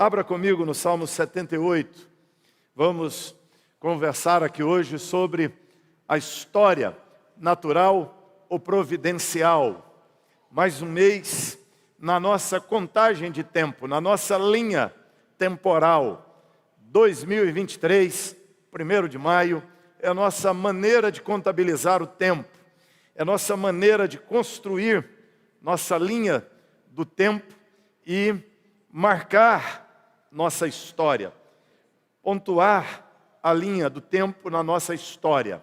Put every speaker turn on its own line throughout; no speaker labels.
Abra comigo no Salmo 78. Vamos conversar aqui hoje sobre a história natural ou providencial. Mais um mês na nossa contagem de tempo, na nossa linha temporal. 2023, 1º de maio, é a nossa maneira de contabilizar o tempo. É a nossa maneira de construir nossa linha do tempo e marcar nossa história, pontuar a linha do tempo na nossa história.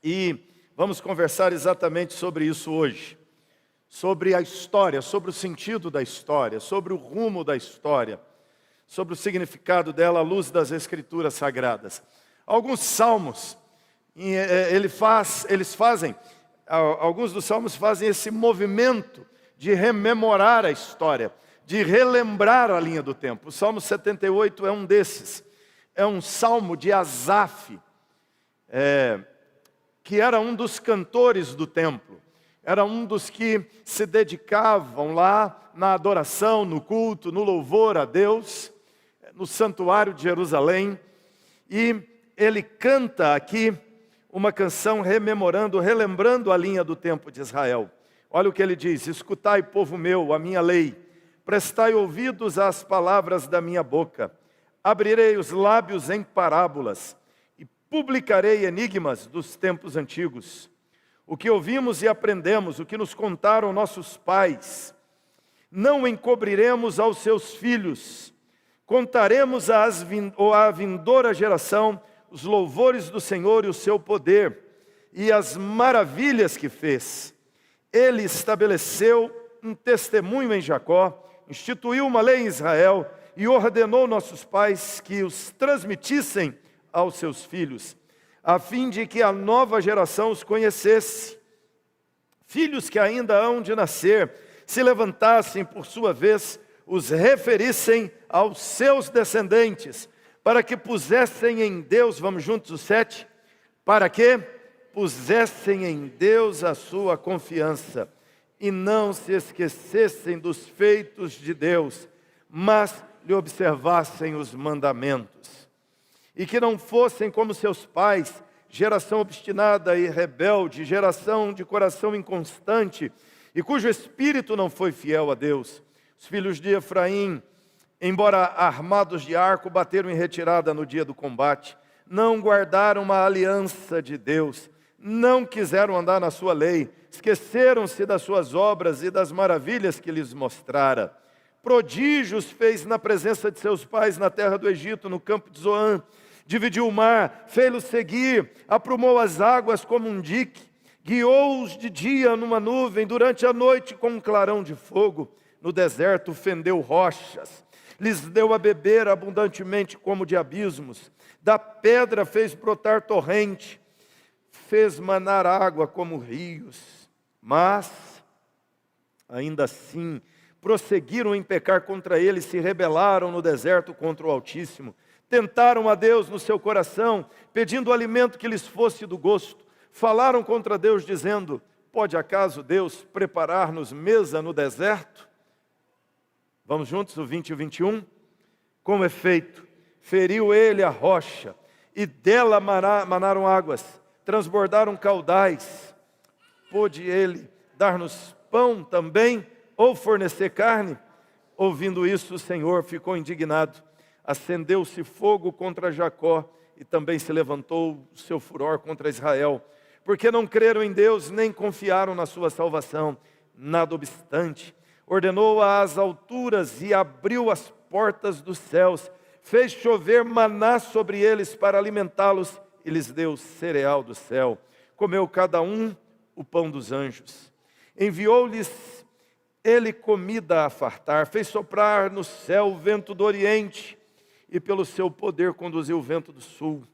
E vamos conversar exatamente sobre isso hoje, sobre a história, sobre o sentido da história, sobre o rumo da história, sobre o significado dela à luz das Escrituras Sagradas. Alguns salmos, alguns dos salmos fazem esse movimento de rememorar a história, de relembrar a linha do tempo. O Salmo 78 é um desses. É um salmo de Asaf, que era um dos cantores do templo. Era um dos que se dedicavam lá na adoração, no culto, no louvor a Deus, no santuário de Jerusalém. E ele canta aqui uma canção relembrando a linha do tempo de Israel. Olha o que ele diz: escutai, povo meu, a minha lei. Prestai ouvidos às palavras da minha boca. Abrirei os lábios em parábolas e publicarei enigmas dos tempos antigos. O que ouvimos e aprendemos, o que nos contaram nossos pais, não encobriremos aos seus filhos. Contaremos à vindoura geração os louvores do Senhor e o seu poder e as maravilhas que fez. Ele estabeleceu um testemunho em Jacó, instituiu uma lei em Israel e ordenou nossos pais que os transmitissem aos seus filhos, a fim de que a nova geração os conhecesse. Filhos que ainda hão de nascer, se levantassem por sua vez, os referissem aos seus descendentes, para que pusessem em Deus, vamos juntos, o 7, para que pusessem em Deus a sua confiança, e não se esquecessem dos feitos de Deus, mas lhe observassem os mandamentos. E que não fossem como seus pais, geração obstinada e rebelde, geração de coração inconstante, e cujo espírito não foi fiel a Deus. Os filhos de Efraim, embora armados de arco, bateram em retirada no dia do combate, não guardaram uma aliança de Deus, não quiseram andar na sua lei, esqueceram-se das suas obras e das maravilhas que lhes mostrara. Prodígios fez na presença de seus pais na terra do Egito, no campo de Zoã. Dividiu o mar, fez-los seguir, aprumou as águas como um dique, guiou-os de dia numa nuvem, durante a noite com um clarão de fogo. No deserto fendeu rochas, lhes deu a beber abundantemente como de abismos. Da pedra fez brotar torrente, fez manar água como rios. Mas, ainda assim, prosseguiram em pecar contra ele, se rebelaram no deserto contra o Altíssimo. Tentaram a Deus no seu coração, pedindo alimento que lhes fosse do gosto. Falaram contra Deus, dizendo: pode acaso Deus preparar-nos mesa no deserto? Vamos juntos, o 20 e o 21. Com efeito, feriu ele a rocha, e dela manaram águas, transbordaram caudais. Pôde ele dar-nos pão também, ou fornecer carne? Ouvindo isso, o Senhor ficou indignado. Acendeu-se fogo contra Jacó, e também se levantou o seu furor contra Israel, porque não creram em Deus, nem confiaram na sua salvação. Nada obstante, ordenou às alturas e abriu as portas dos céus, fez chover maná sobre eles para alimentá-los, e lhes deu cereal do céu. Comeu cada um o pão dos anjos. Enviou-lhes ele comida a fartar, fez soprar no céu o vento do oriente, e pelo seu poder conduziu o vento do sul.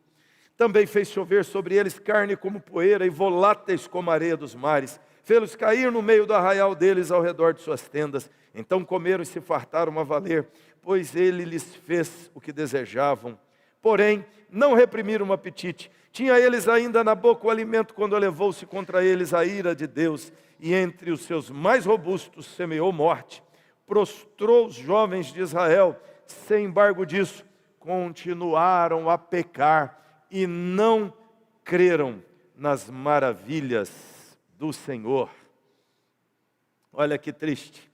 Também fez chover sobre eles carne como poeira, e voláteis como a areia dos mares. Fê-los cair no meio do arraial deles, ao redor de suas tendas. Então comeram e se fartaram a valer, pois ele lhes fez o que desejavam. Porém, não reprimiram o apetite. Tinha eles ainda na boca o alimento, quando elevou-se contra eles a ira de Deus, e entre os seus mais robustos semeou morte. prostrou os jovens de Israel. Sem embargo disso, continuaram a pecar e não creram nas maravilhas do Senhor. Olha que triste.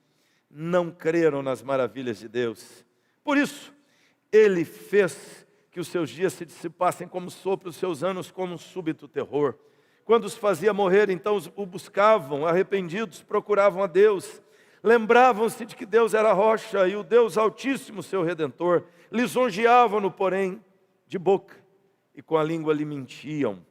Não creram nas maravilhas de Deus. Por isso, Ele fez que os seus dias se dissipassem como sopro, os seus anos como um súbito terror. Quando os fazia morrer, então o buscavam, arrependidos, procuravam a Deus. Lembravam-se de que Deus era a rocha e o Deus Altíssimo, seu Redentor. Lisonjeavam-no, porém, de boca, e com a língua lhe mentiam,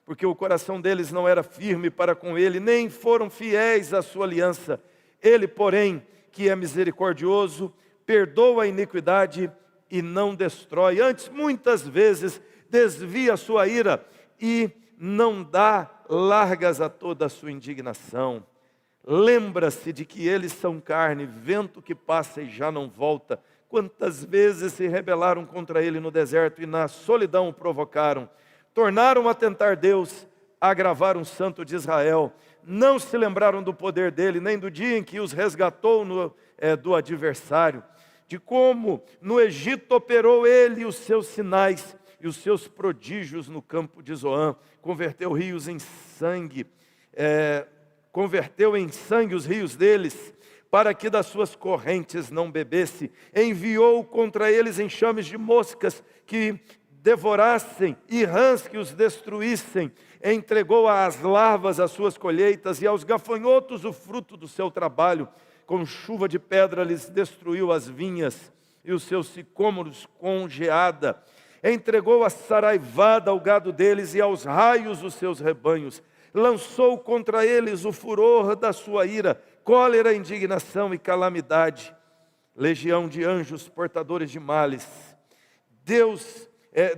porque o coração deles não era firme para com ele, nem foram fiéis à sua aliança. Ele, porém, que é misericordioso, perdoa a iniquidade e não destrói. Antes, muitas vezes, desvia a sua ira e não dá largas a toda a sua indignação. Lembra-se de que eles são carne, vento que passa e já não volta. Quantas vezes se rebelaram contra ele no deserto e na solidão o provocaram. Tornaram a tentar Deus, a agravar um santo de Israel. Não se lembraram do poder dele, nem do dia em que os resgatou do adversário. De como no Egito operou ele os seus sinais e os seus prodígios no campo de Zoan. Converteu rios em sangue, converteu em sangue os rios deles, para que das suas correntes não bebesse. Enviou contra eles enxames de moscas que devorassem e rãs que os destruíssem. Entregou às larvas as suas colheitas e aos gafanhotos o fruto do seu trabalho. Com chuva de pedra lhes destruiu as vinhas e os seus sicômoros com geada. Entregou a saraivada ao gado deles e aos raios os seus rebanhos. Lançou contra eles o furor da sua ira, cólera, indignação e calamidade. Legião de anjos portadores de males. Deus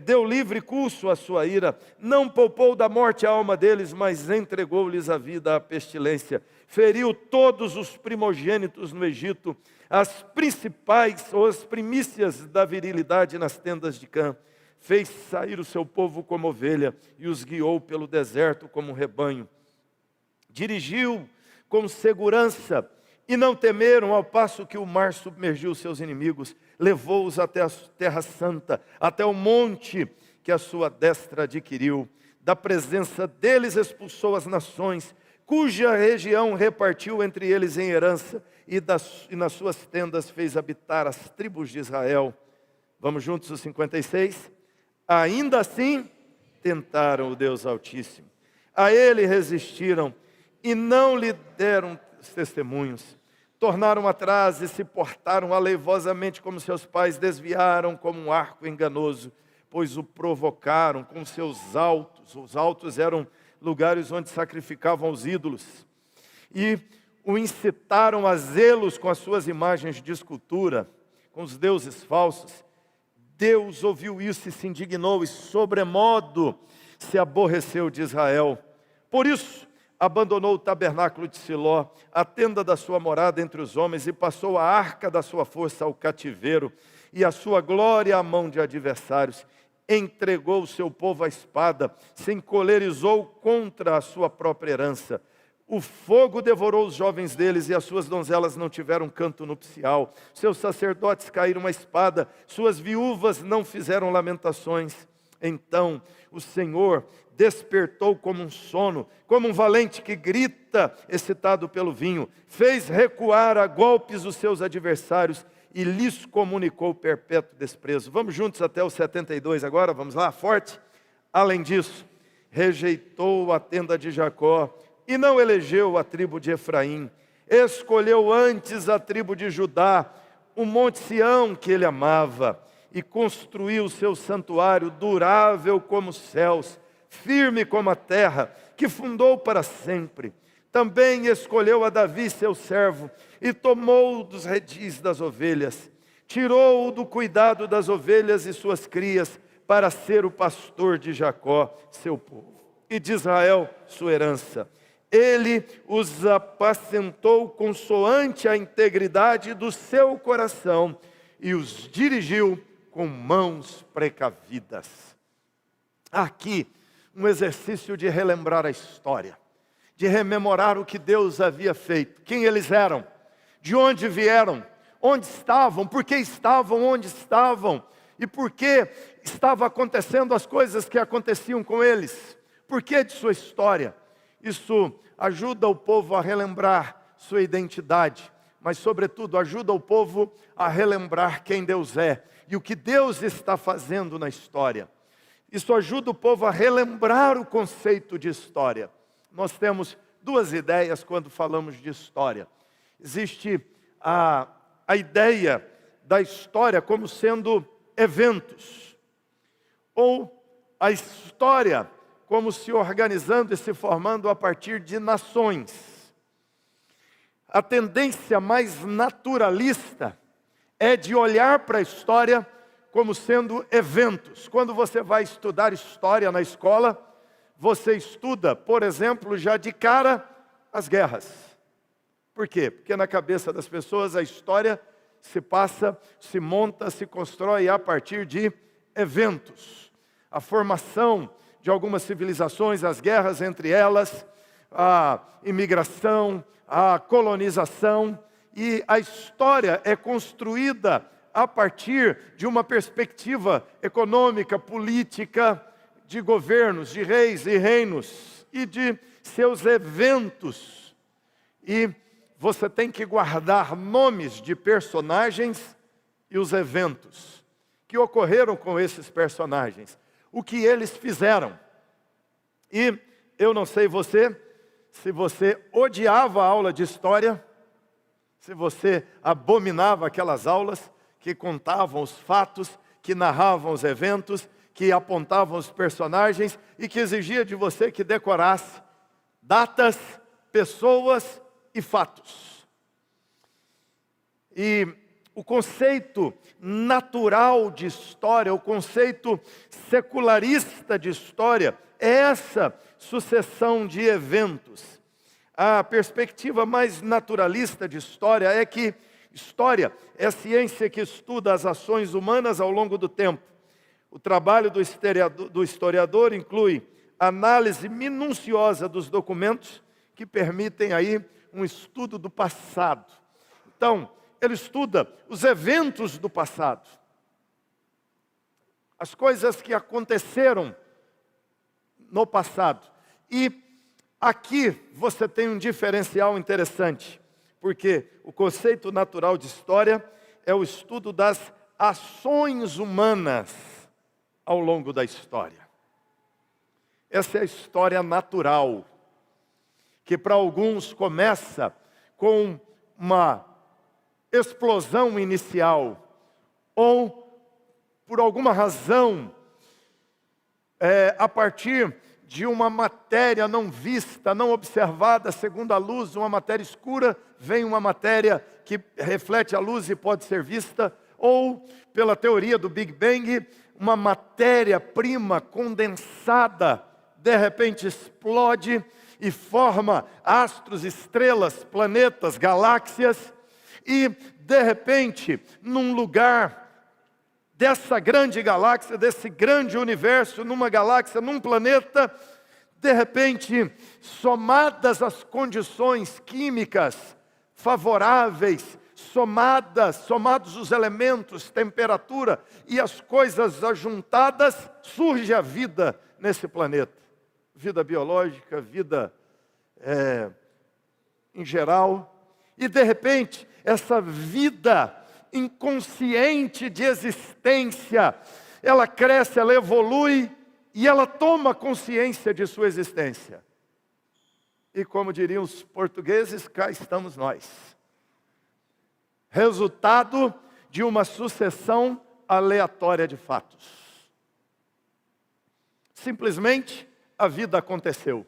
deu livre curso à sua ira, não poupou da morte a alma deles, mas entregou-lhes a vida à pestilência. Feriu todos os primogênitos no Egito, as principais ou as primícias da virilidade nas tendas de Cã. Fez sair o seu povo como ovelha e os guiou pelo deserto como um rebanho. Dirigiu com segurança e não temeram, ao passo que o mar submergiu seus inimigos. Levou-os até a terra santa, até o monte que a sua destra adquiriu. Da presença deles expulsou as nações, cuja região repartiu entre eles em herança, e nas suas tendas fez habitar as tribos de Israel. Vamos juntos, os 56? Ainda assim, tentaram o Deus Altíssimo. A ele resistiram e não lhe deram testemunhos. Tornaram atrás e se portaram aleivosamente como seus pais, desviaram como um arco enganoso, pois o provocaram com seus altos. Os altos eram lugares onde sacrificavam os ídolos. E o incitaram a zelos com as suas imagens de escultura, com os deuses falsos. Deus ouviu isso e se indignou e sobremodo se aborreceu de Israel. Por isso, abandonou o tabernáculo de Siló, a tenda da sua morada entre os homens, e passou a arca da sua força ao cativeiro, e a sua glória à mão de adversários. Entregou o seu povo à espada, se encolerizou contra a sua própria herança. O fogo devorou os jovens deles, e as suas donzelas não tiveram canto nupcial. Seus sacerdotes caíram à espada, suas viúvas não fizeram lamentações. Então o Senhor despertou como um sono, como um valente que grita, excitado pelo vinho. Fez recuar a golpes os seus adversários e lhes comunicou perpétuo desprezo. Vamos juntos até o 72 agora, vamos lá, forte. Além disso, rejeitou a tenda de Jacó e não elegeu a tribo de Efraim. Escolheu antes a tribo de Judá, o monte Sião que ele amava, e construiu o seu santuário durável como os céus, firme como a terra, que fundou para sempre. Também escolheu a Davi, seu servo, e tomou-o dos redis das ovelhas. Tirou-o do cuidado das ovelhas e suas crias, para ser o pastor de Jacó, seu povo, e de Israel, sua herança. Ele os apacentou consoante a integridade do seu coração, e os dirigiu com mãos precavidas. Aqui, um exercício de relembrar a história, de rememorar o que Deus havia feito, quem eles eram, de onde vieram, onde estavam, por que estavam onde estavam, e por que estavam acontecendo as coisas que aconteciam com eles, por que de sua história. Isso ajuda o povo a relembrar sua identidade, mas sobretudo ajuda o povo a relembrar quem Deus é e o que Deus está fazendo na história. Isso ajuda o povo a relembrar o conceito de história. Nós temos duas ideias quando falamos de história. Existe a ideia da história como sendo eventos, ou a história como se organizando e se formando a partir de nações. A tendência mais naturalista é de olhar para a história como sendo eventos. Quando você vai estudar história na escola, você estuda, por exemplo, já de cara as guerras. Por quê? Porque na cabeça das pessoas a história se passa, se monta, se constrói a partir de eventos. A formação de algumas civilizações, as guerras entre elas, a imigração, a colonização, e a história é construída a partir de uma perspectiva econômica, política, de governos, de reis e reinos, e de seus eventos. E você tem que guardar nomes de personagens e os eventos que ocorreram com esses personagens, o que eles fizeram. E eu não sei você, se você odiava a aula de história, se você abominava aquelas aulas que contavam os fatos, que narravam os eventos, que apontavam os personagens e que exigia de você que decorasse datas, pessoas e fatos. E o conceito natural de história, o conceito secularista de história, é essa sucessão de eventos. A perspectiva mais naturalista de história é que história é a ciência que estuda as ações humanas ao longo do tempo. O trabalho do historiador inclui análise minuciosa dos documentos que permitem aí um estudo do passado. Então, ele estuda os eventos do passado, as coisas que aconteceram no passado. E aqui você tem um diferencial interessante, porque o conceito natural de história é o estudo das ações humanas ao longo da história. Essa é a história natural, que para alguns começa com uma explosão inicial, ou por alguma razão, a partir de uma matéria não vista, não observada segundo a luz, uma matéria escura, vem uma matéria que reflete a luz e pode ser vista, ou pela teoria do Big Bang, uma matéria-prima condensada, de repente explode e forma astros, estrelas, planetas, galáxias, e de repente, num lugar dessa grande galáxia, desse grande universo, numa galáxia, num planeta, de repente, somadas as condições químicas favoráveis, somados os elementos, temperatura e as coisas ajuntadas, surge a vida nesse planeta. Vida biológica, vida em geral. E de repente, essa vida inconsciente de existência, ela cresce, ela evolui e ela toma consciência de sua existência. E como diriam os portugueses, cá estamos nós. Resultado de uma sucessão aleatória de fatos. Simplesmente a vida aconteceu.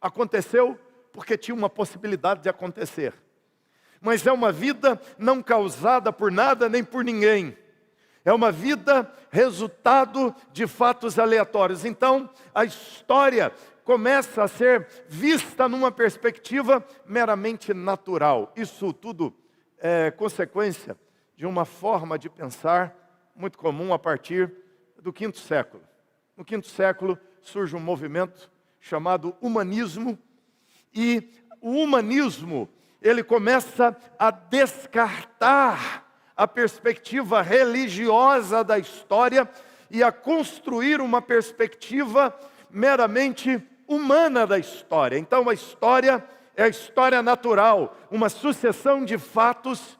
Aconteceu porque tinha uma possibilidade de acontecer. Mas é uma vida não causada por nada nem por ninguém. É uma vida resultado de fatos aleatórios. Então, a história começa a ser vista numa perspectiva meramente natural. Isso tudo é consequência de uma forma de pensar muito comum a partir do V século. No V século surge um movimento chamado humanismo, e o humanismo, ele começa a descartar a perspectiva religiosa da história e a construir uma perspectiva meramente humana da história. Então a história é a história natural, uma sucessão de fatos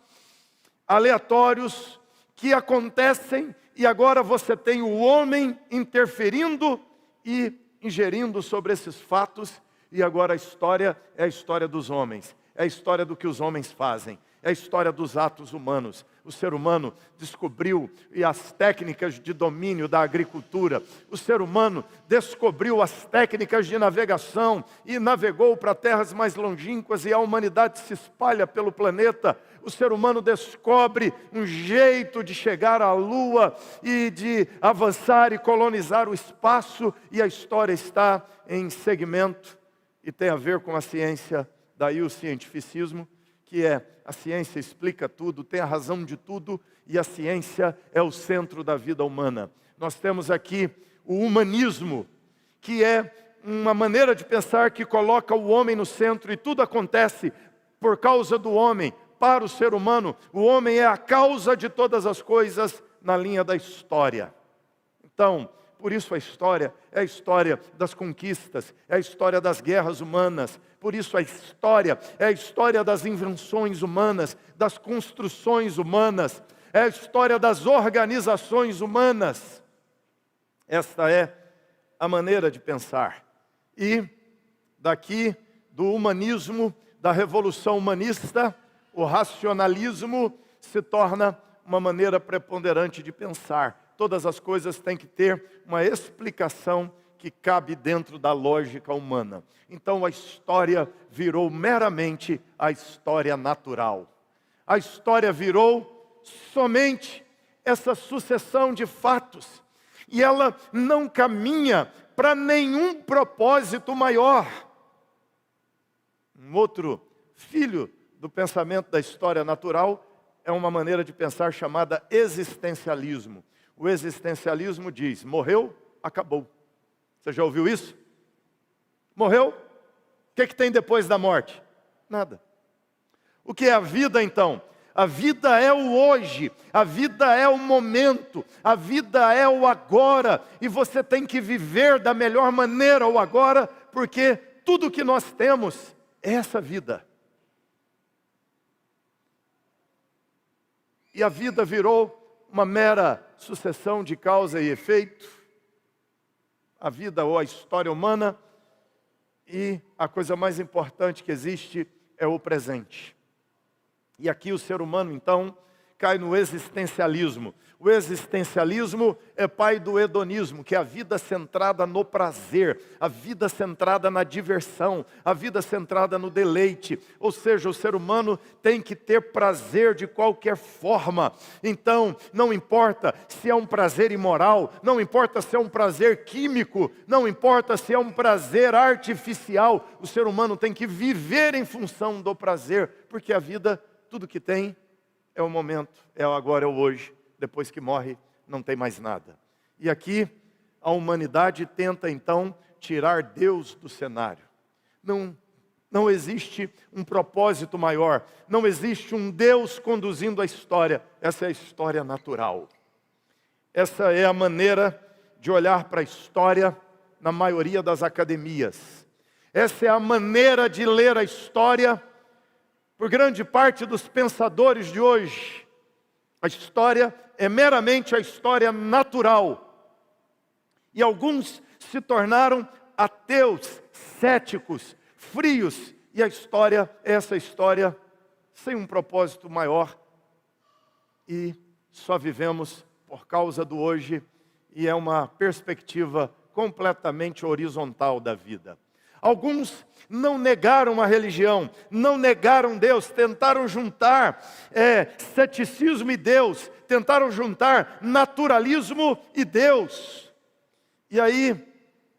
aleatórios que acontecem e agora você tem o homem interferindo e ingerindo sobre esses fatos e agora a história é a história dos homens, é a história do que os homens fazem, é a história dos atos humanos. O ser humano descobriu as técnicas de domínio da agricultura. O ser humano descobriu as técnicas de navegação e navegou para terras mais longínquas e a humanidade se espalha pelo planeta. O ser humano descobre um jeito de chegar à Lua e de avançar e colonizar o espaço e a história está em segmento e tem a ver com a ciência, daí o cientificismo, que é a ciência explica tudo, tem a razão de tudo e a ciência é o centro da vida humana. Nós temos aqui o humanismo, que é uma maneira de pensar que coloca o homem no centro e tudo acontece por causa do homem, para o ser humano. O homem é a causa de todas as coisas na linha da história. Então, por isso a história é a história das conquistas, é a história das guerras humanas. Por isso a história é a história das invenções humanas, das construções humanas, é a história das organizações humanas. Esta é a maneira de pensar. E daqui do humanismo, da revolução humanista, o racionalismo se torna uma maneira preponderante de pensar. Todas as coisas têm que ter uma explicação que cabe dentro da lógica humana. Então a história virou meramente a história natural. A história virou somente essa sucessão de fatos. E ela não caminha para nenhum propósito maior. Um outro filho do pensamento da história natural é uma maneira de pensar chamada existencialismo. O existencialismo diz, morreu, acabou. Você já ouviu isso? Morreu? O que tem depois da morte? Nada. O que é a vida então? A vida é o hoje, a vida é o momento, a vida é o agora. E você tem que viver da melhor maneira o agora, porque tudo que nós temos é essa vida. E a vida virou uma mera sucessão de causa e efeito, a vida ou a história humana, e a coisa mais importante que existe é o presente. E aqui o ser humano, então, cai no existencialismo. O existencialismo é pai do hedonismo, que é a vida centrada no prazer, a vida centrada na diversão, a vida centrada no deleite. Ou seja, o ser humano tem que ter prazer de qualquer forma. Então, não importa se é um prazer imoral, não importa se é um prazer químico, não importa se é um prazer artificial. O ser humano tem que viver em função do prazer, porque a vida, tudo que tem, é o momento, é o agora, é o hoje. Depois que morre, não tem mais nada. E aqui, a humanidade tenta então tirar Deus do cenário. Não existe um propósito maior. Não existe um Deus conduzindo a história. Essa é a história natural. Essa é a maneira de olhar para a história na maioria das academias. Essa é a maneira de ler a história por grande parte dos pensadores de hoje. A história é meramente a história natural. E alguns se tornaram ateus, céticos, frios. E a história é essa história sem um propósito maior. E só vivemos por causa do hoje. E é uma perspectiva completamente horizontal da vida. Alguns não negaram a religião, não negaram Deus, tentaram juntar ceticismo e Deus, tentaram juntar naturalismo e Deus. E aí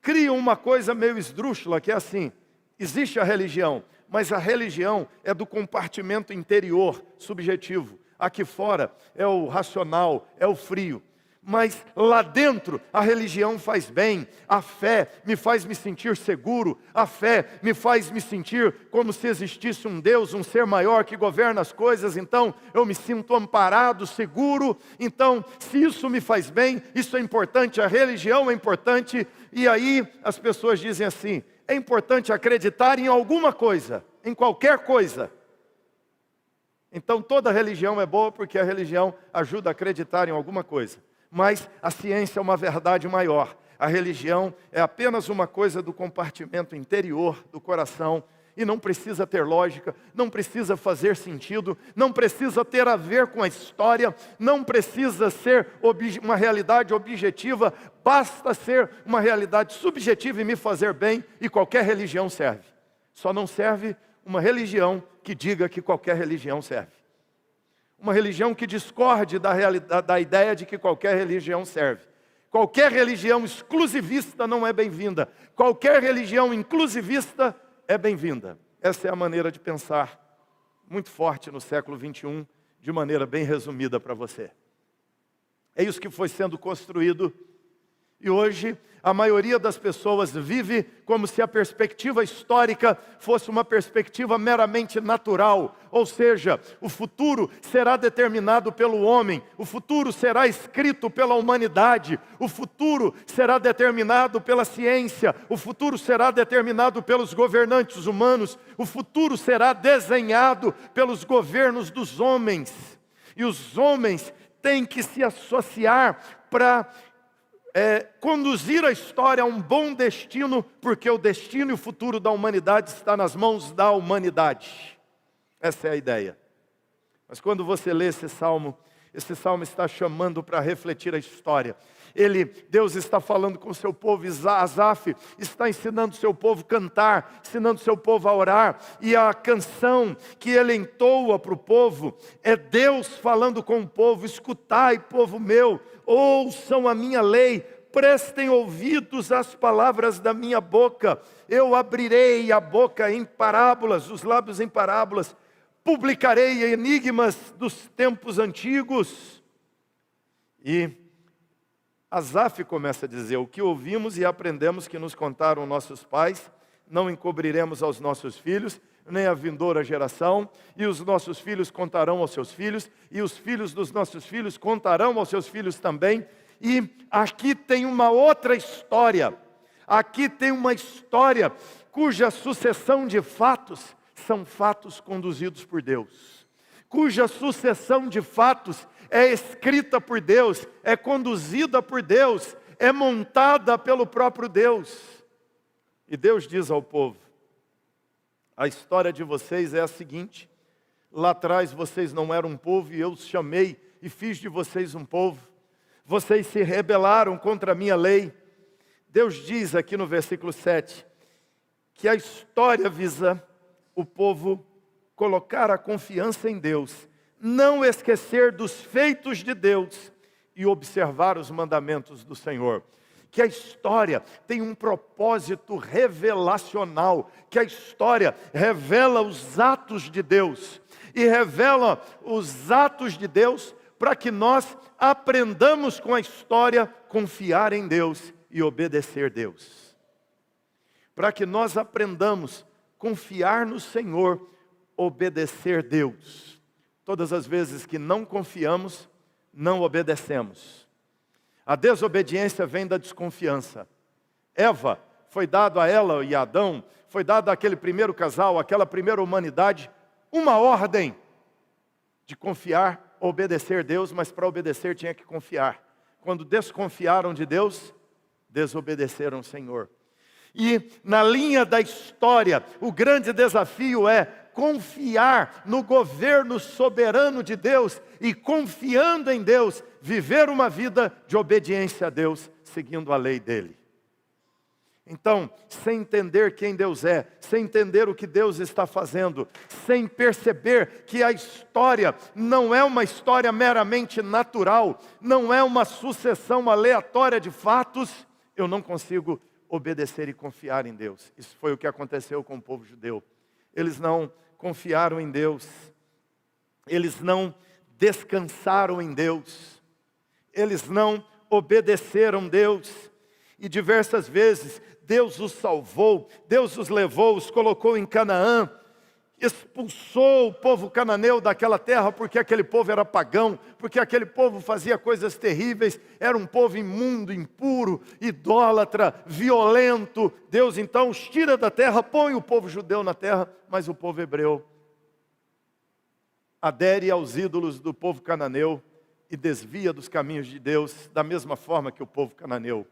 criam uma coisa meio esdrúxula, que é assim, existe a religião, mas a religião é do compartimento interior, subjetivo. Aqui fora é o racional, é o frio. mas lá dentro a religião faz bem, a fé me faz me sentir seguro, a fé me faz me sentir como se existisse um Deus, um ser maior que governa as coisas, então eu me sinto amparado, seguro. Então, se isso me faz bem, isso é importante, a religião é importante. E aí as pessoas dizem assim: é importante acreditar em alguma coisa, em qualquer coisa. Então toda religião é boa porque a religião ajuda a acreditar em alguma coisa. Mas a ciência é uma verdade maior. A religião é apenas uma coisa do compartimento interior do coração e não precisa ter lógica, não precisa fazer sentido, não precisa ter a ver com a história, não precisa ser uma realidade objetiva, basta ser uma realidade subjetiva e me fazer bem, e qualquer religião serve. Só não serve uma religião que diga que qualquer religião serve. Uma religião que discorde da ideia de que qualquer religião serve. Qualquer religião exclusivista não é bem-vinda. Qualquer religião inclusivista é bem-vinda. Essa é a maneira de pensar muito forte no século 21, de maneira bem resumida para você. É isso que foi sendo construído. E hoje, a maioria das pessoas vive como se a perspectiva histórica fosse uma perspectiva meramente natural. Ou seja, o futuro será determinado pelo homem, o futuro será escrito pela humanidade, o futuro será determinado pela ciência, o futuro será determinado pelos governantes humanos, o futuro será desenhado pelos governos dos homens. E os homens têm que se associar para conduzir a história a um bom destino, porque o destino e o futuro da humanidade está nas mãos da humanidade. Essa é a ideia. Mas quando você lê esse salmo está chamando para refletir a história. Deus está falando com o seu povo. Asaf está ensinando o seu povo a cantar, ensinando o seu povo a orar. E a canção que ele entoa para o povo é Deus falando com o povo: escutai, povo meu, ouçam a minha lei, prestem ouvidos às palavras da minha boca. Eu abrirei a boca em parábolas, os lábios em parábolas, publicarei enigmas dos tempos antigos. E Asaf começa a dizer: o que ouvimos e aprendemos que nos contaram nossos pais, não encobriremos aos nossos filhos, nem a vindoura geração, e os nossos filhos contarão aos seus filhos, e os filhos dos nossos filhos contarão aos seus filhos também. E aqui tem uma outra história, aqui tem uma história cuja sucessão de fatos são fatos conduzidos por Deus, cuja sucessão de fatos é escrita por Deus, é conduzida por Deus, é montada pelo próprio Deus. E Deus diz ao povo: a história de vocês é a seguinte: lá atrás vocês não eram um povo e eu os chamei e fiz de vocês um povo. Vocês se rebelaram contra a minha lei. Deus diz aqui no versículo 7 que a história visa o povo colocar a confiança em Deus, não esquecer dos feitos de Deus e observar os mandamentos do Senhor. Que a história tem um propósito revelacional, que a história revela os atos de Deus, e revela os atos de Deus para que nós aprendamos com a história confiar em Deus e obedecer Deus. Para que nós aprendamos confiar no Senhor, obedecer Deus. Todas as vezes que não confiamos, não obedecemos. A desobediência vem da desconfiança. Eva, foi dado a ela e a Adão, foi dado àquele primeiro casal, àquela primeira humanidade, uma ordem de confiar, obedecer Deus, mas para obedecer tinha que confiar. Quando desconfiaram de Deus, desobedeceram o Senhor. E na linha da história, o grande desafio é confiar no governo soberano de Deus e, confiando em Deus, viver uma vida de obediência a Deus, seguindo a lei dele. Então, sem entender quem Deus é, sem entender o que Deus está fazendo, sem perceber que a história não é uma história meramente natural, não é uma sucessão aleatória de fatos, eu não consigo obedecer e confiar em Deus. Isso foi o que aconteceu com o povo judeu. Eles não confiaram em Deus, eles não descansaram em Deus, eles não obedeceram Deus. E diversas vezes Deus os salvou, Deus os levou, os colocou em Canaã, expulsou o povo cananeu daquela terra, porque aquele povo era pagão, porque aquele povo fazia coisas terríveis, era um povo imundo, impuro, idólatra, violento. Deus então os tira da terra, põe o povo judeu na terra, mas o povo hebreu adere aos ídolos do povo cananeu e desvia dos caminhos de Deus, da mesma forma que o povo cananeu.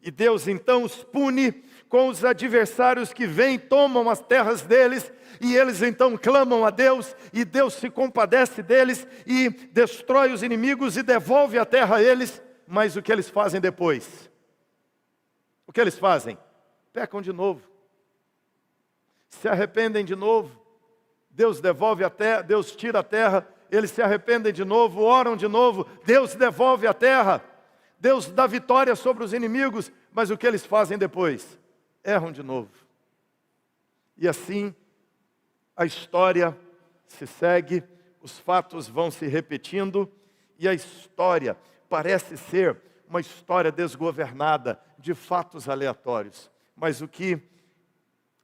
E Deus então os pune com os adversários que vêm, tomam as terras deles, e eles então clamam a Deus, e Deus se compadece deles, e destrói os inimigos e devolve a terra a eles. Mas o que eles fazem depois? O que eles fazem? Pecam de novo, se arrependem de novo, Deus devolve a terra, Deus tira a terra, eles se arrependem de novo, oram de novo, Deus devolve a terra, Deus dá vitória sobre os inimigos, mas o que eles fazem depois? Erram de novo. E assim, a história se segue, os fatos vão se repetindo, e a história parece ser uma história desgovernada, de fatos aleatórios. Mas o que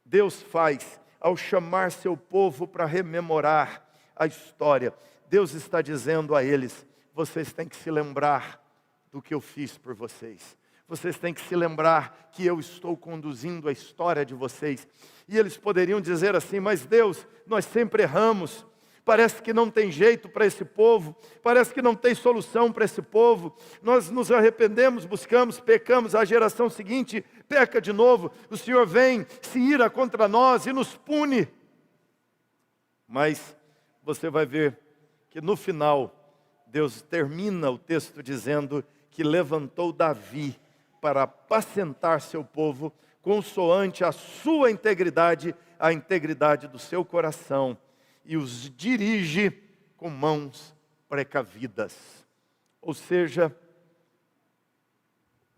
Deus faz ao chamar seu povo para rememorar a história, Deus está dizendo a eles: vocês têm que se lembrar do que eu fiz por vocês. Vocês têm que se lembrar que eu estou conduzindo a história de vocês. E eles poderiam dizer assim: mas Deus, nós sempre erramos. Parece que não tem jeito para esse povo. Parece que não tem solução para esse povo. Nós nos arrependemos, buscamos, pecamos. A geração seguinte peca de novo. O Senhor vem, se ira contra nós e nos pune. Mas você vai ver que no final, Deus termina o texto dizendo que levantou Davi para apacentar seu povo, consoante a sua integridade, a integridade do seu coração, e os dirige com mãos precavidas. Ou seja,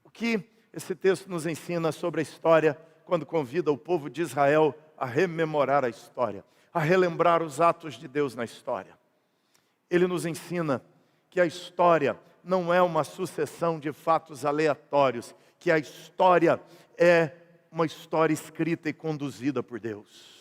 o que esse texto nos ensina sobre a história, quando convida o povo de Israel a rememorar a história, a relembrar os atos de Deus na história? Ele nos ensina que a história não é uma sucessão de fatos aleatórios, que a história é uma história escrita e conduzida por Deus.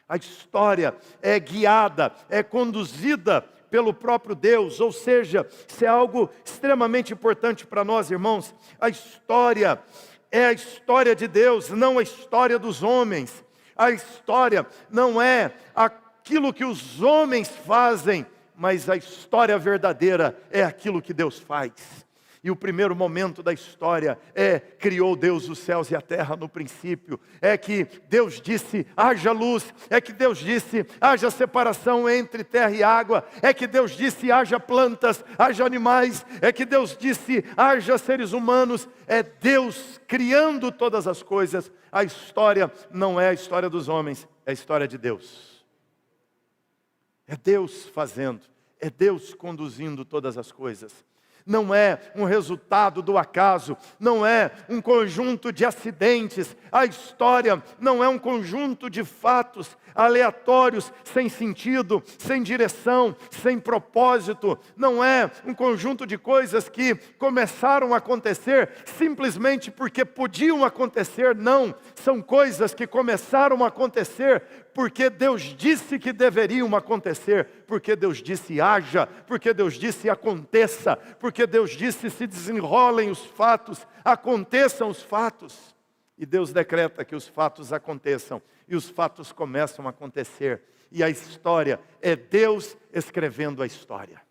A história é guiada, é conduzida pelo próprio Deus, ou seja, isso é algo extremamente importante para nós, irmãos. A história é a história de Deus, não a história dos homens. A história não é aquilo que os homens fazem, mas a história verdadeira é aquilo que Deus faz. E o primeiro momento da história criou Deus os céus e a terra no princípio. É que Deus disse, haja luz. É que Deus disse, haja separação entre terra e água. É que Deus disse, haja plantas, haja animais. É que Deus disse, haja seres humanos. É Deus criando todas as coisas. A história não é a história dos homens, é a história de Deus. É Deus fazendo, é Deus conduzindo todas as coisas. Não é um resultado do acaso, não é um conjunto de acidentes. A história não é um conjunto de fatos aleatórios, sem sentido, sem direção, sem propósito. Não é um conjunto de coisas que começaram a acontecer simplesmente porque podiam acontecer. Não, são coisas que começaram a acontecer porque Deus disse que deveriam acontecer, porque Deus disse haja, porque Deus disse aconteça, porque Deus disse se desenrolem os fatos, aconteçam os fatos. E Deus decreta que os fatos aconteçam, e os fatos começam a acontecer. E a história é Deus escrevendo a história.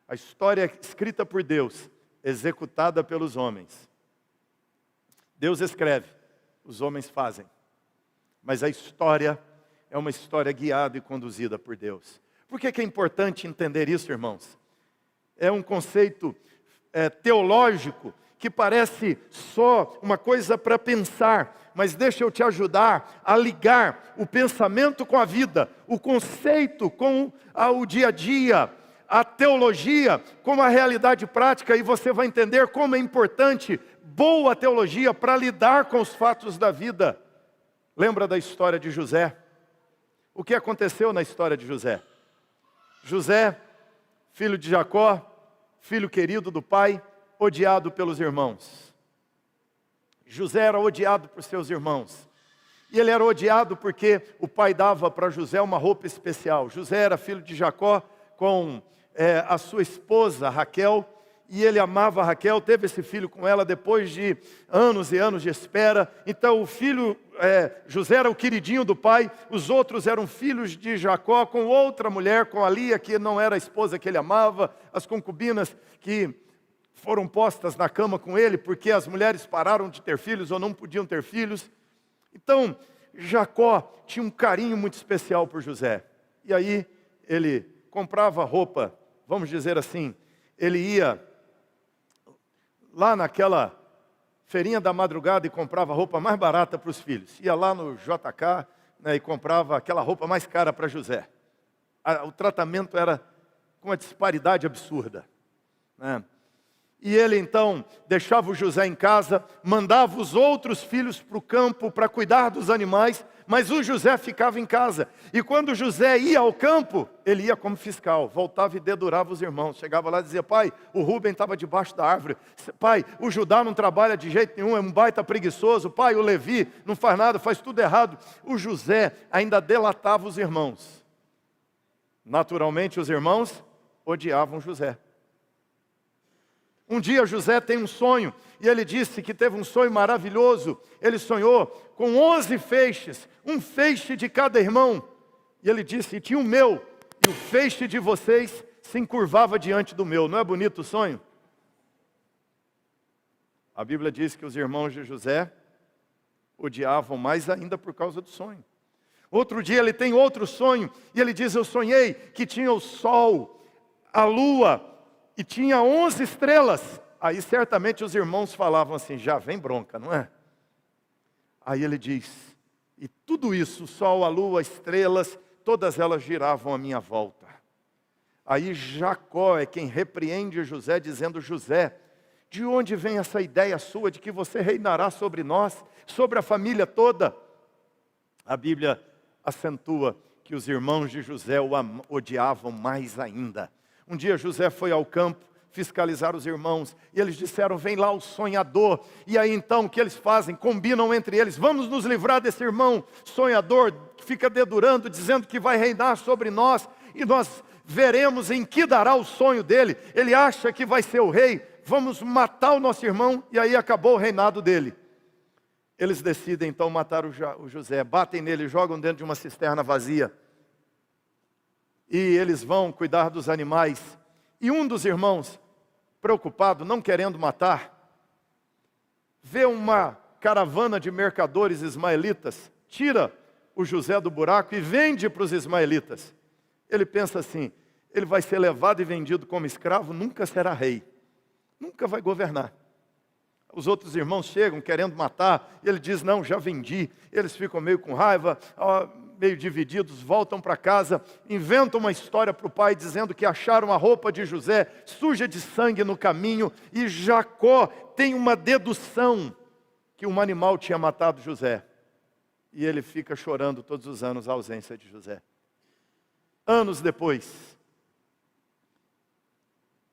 A história é escrita por Deus, executada pelos homens. Deus escreve, os homens fazem. Mas a história é uma história guiada e conduzida por Deus. Por que é importante entender isso, irmãos? É um conceito teológico que parece só uma coisa para pensar, mas deixa eu te ajudar a ligar o pensamento com a vida, o conceito com o dia a dia, a teologia com a realidade prática, e você vai entender como é importante boa teologia para lidar com os fatos da vida. Lembra da história de José? O que aconteceu na história de José? José, filho de Jacó, filho querido do pai, odiado pelos irmãos. José era odiado por seus irmãos. E ele era odiado porque o pai dava para José uma roupa especial. José era filho de Jacó com a sua esposa Raquel. E ele amava Raquel, teve esse filho com ela depois de anos e anos de espera. Então o filho, José era o queridinho do pai. Os outros eram filhos de Jacó com outra mulher, com a Lia, que não era a esposa que ele amava. As concubinas que foram postas na cama com ele, porque as mulheres pararam de ter filhos ou não podiam ter filhos. Então, Jacó tinha um carinho muito especial por José. E aí, ele comprava roupa, vamos dizer assim, ele ia lá naquela feirinha da madrugada e comprava a roupa mais barata para os filhos. Ia lá no JK, né, e comprava aquela roupa mais cara para José. O tratamento era com uma disparidade absurda, né? E ele então deixava o José em casa, mandava os outros filhos para o campo para cuidar dos animais, mas o José ficava em casa. E quando José ia ao campo, ele ia como fiscal, voltava e dedurava os irmãos. Chegava lá e dizia: pai, o Rubem estava debaixo da árvore. Pai, o Judá não trabalha de jeito nenhum, é um baita preguiçoso. Pai, o Levi não faz nada, faz tudo errado. O José ainda delatava os irmãos. Naturalmente, os irmãos odiavam José. Um dia José tem um sonho, e ele disse que teve um sonho maravilhoso. Ele sonhou com 11 feixes, um feixe de cada irmão. E ele disse: e tinha o meu, e o feixe de vocês se encurvava diante do meu. Não é bonito o sonho? A Bíblia diz que os irmãos de José odiavam mais ainda por causa do sonho. Outro dia ele tem outro sonho, e ele diz: eu sonhei que tinha o sol, a lua, e tinha 11 estrelas. Aí certamente os irmãos falavam assim: já vem bronca, não é? Aí ele diz: e tudo isso, o sol, a lua, estrelas, todas elas giravam à minha volta. Aí Jacó é quem repreende José, dizendo: José, de onde vem essa ideia sua de que você reinará sobre nós, sobre a família toda? A Bíblia acentua que os irmãos de José o odiavam mais ainda. Um dia José foi ao campo fiscalizar os irmãos, e eles disseram: vem lá o sonhador. E aí então o que eles fazem? Combinam entre eles: vamos nos livrar desse irmão sonhador, que fica dedurando, dizendo que vai reinar sobre nós, e nós veremos em que dará o sonho dele. Ele acha que vai ser o rei, vamos matar o nosso irmão, e aí acabou o reinado dele. Eles decidem então matar o José, batem nele, jogam dentro de uma cisterna vazia. E eles vão cuidar dos animais. E um dos irmãos, preocupado, não querendo matar, vê uma caravana de mercadores ismaelitas, tira o José do buraco e vende para os ismaelitas. Ele pensa assim: ele vai ser levado e vendido como escravo, nunca será rei, nunca vai governar. Os outros irmãos chegam querendo matar, e ele diz: não, já vendi. Eles ficam meio com raiva, meio divididos, voltam para casa, inventam uma história para o pai, dizendo que acharam a roupa de José suja de sangue no caminho, e Jacó tem uma dedução que um animal tinha matado José. E ele fica chorando todos os anos a ausência de José. Anos depois,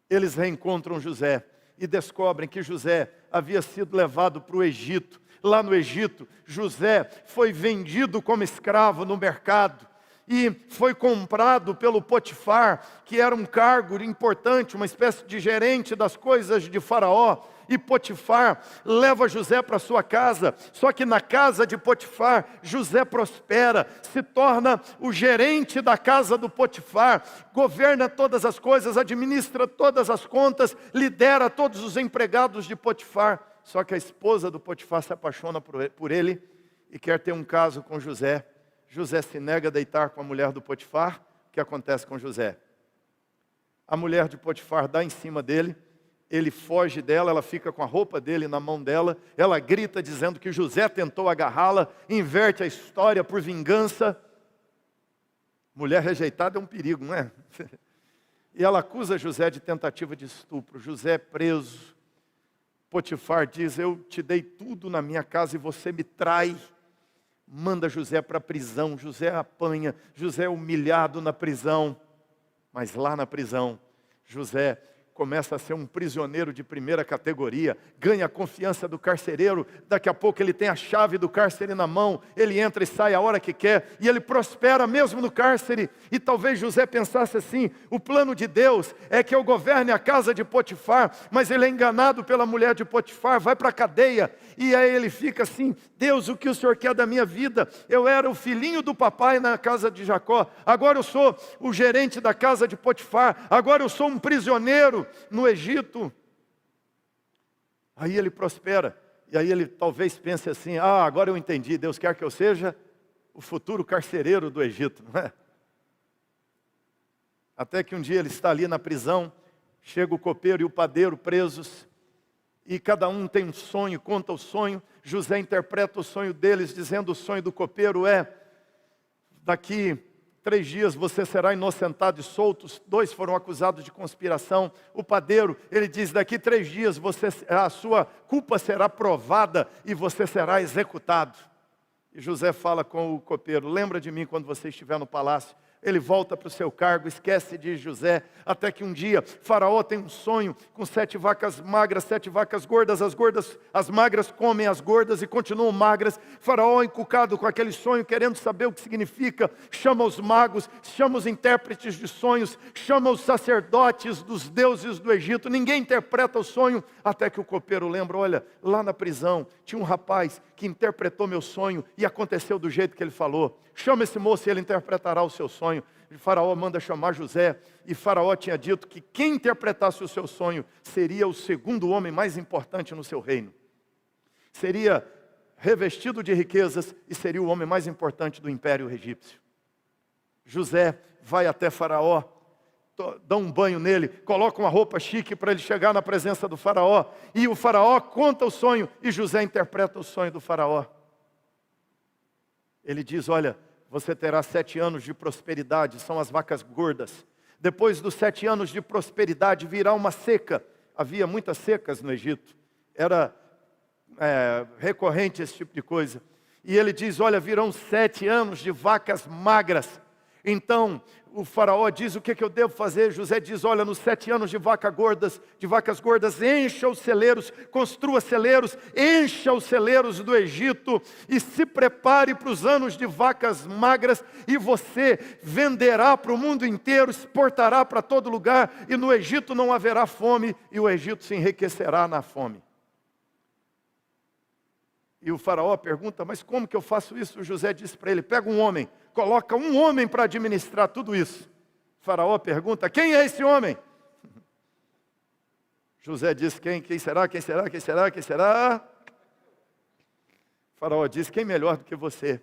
eles reencontram José e descobrem que José havia sido levado para o Egito. Lá no Egito, José foi vendido como escravo no mercado e foi comprado pelo Potifar, que era um cargo importante, uma espécie de gerente das coisas de Faraó. E Potifar leva José para sua casa, só que na casa de Potifar, José prospera, se torna o gerente da casa do Potifar, governa todas as coisas, administra todas as contas, lidera todos os empregados de Potifar. Só que a esposa do Potifar se apaixona por ele e quer ter um caso com José. José se nega a deitar com a mulher do Potifar. O que acontece com José? A mulher de Potifar dá em cima dele, ele foge dela, ela fica com a roupa dele na mão dela, ela grita dizendo que José tentou agarrá-la, inverte a história por vingança. Mulher rejeitada é um perigo, não é? E ela acusa José de tentativa de estupro. José é preso. Potifar diz: eu te dei tudo na minha casa e você me trai. Manda José para a prisão. José apanha, José é humilhado na prisão. Mas lá na prisão, José começa a ser um prisioneiro de primeira categoria, ganha a confiança do carcereiro, daqui a pouco ele tem a chave do cárcere na mão, ele entra e sai a hora que quer, e ele prospera mesmo no cárcere. E talvez José pensasse assim: o plano de Deus é que eu governe a casa de Potifar, mas ele é enganado pela mulher de Potifar, vai para a cadeia, e aí ele fica assim: Deus, o que o Senhor quer da minha vida? Eu era o filhinho do papai na casa de Jacó, agora eu sou o gerente da casa de Potifar, agora eu sou um prisioneiro no Egito. Aí ele prospera, e aí ele talvez pense assim: agora eu entendi, Deus quer que eu seja o futuro carcereiro do Egito, não é? Até que um dia ele está ali na prisão, chega o copeiro e o padeiro presos, e cada um tem um sonho, conta o sonho. José interpreta o sonho deles, dizendo: o sonho do copeiro é: daqui 3 dias você será inocentado e solto. Os 2 foram acusados de conspiração. O padeiro, ele diz: daqui 3 dias a sua culpa será provada e você será executado. E José fala com o copeiro: lembra de mim quando você estiver no palácio. Ele volta para o seu cargo, esquece de José, até que um dia Faraó tem um sonho com 7 vacas magras, 7 vacas gordas, as magras comem as gordas e continuam magras. Faraó, encucado com aquele sonho, querendo saber o que significa, chama os magos, chama os intérpretes de sonhos, chama os sacerdotes dos deuses do Egito. Ninguém interpreta o sonho, até que o copeiro lembra: olha, lá na prisão tinha um rapaz que interpretou meu sonho e aconteceu do jeito que ele falou. Chama esse moço e ele interpretará o seu sonho. E Faraó manda chamar José, e Faraó tinha dito que quem interpretasse o seu sonho seria o segundo homem mais importante no seu reino. Seria revestido de riquezas e seria o homem mais importante do império egípcio. José vai até Faraó, dá um banho nele, coloca uma roupa chique para ele chegar na presença do Faraó, e o Faraó conta o sonho, e José interpreta o sonho do Faraó. Ele diz: olha, você terá 7 anos de prosperidade, são as vacas gordas. Depois dos 7 anos de prosperidade virá uma seca. Havia muitas secas no Egito, era recorrente esse tipo de coisa. E ele diz: olha, virão 7 anos de vacas magras. Então o Faraó diz: o que eu devo fazer? José diz: olha, nos 7 anos de vacas gordas, encha os celeiros, construa celeiros, encha os celeiros do Egito e se prepare para os anos de vacas magras, e você venderá para o mundo inteiro, exportará para todo lugar, e no Egito não haverá fome, e o Egito se enriquecerá na fome. E o Faraó pergunta: mas como que eu faço isso? José disse para ele: pega um homem, coloca um homem para administrar tudo isso. O Faraó pergunta: quem é esse homem? José diz: quem será? O Faraó diz: quem melhor do que você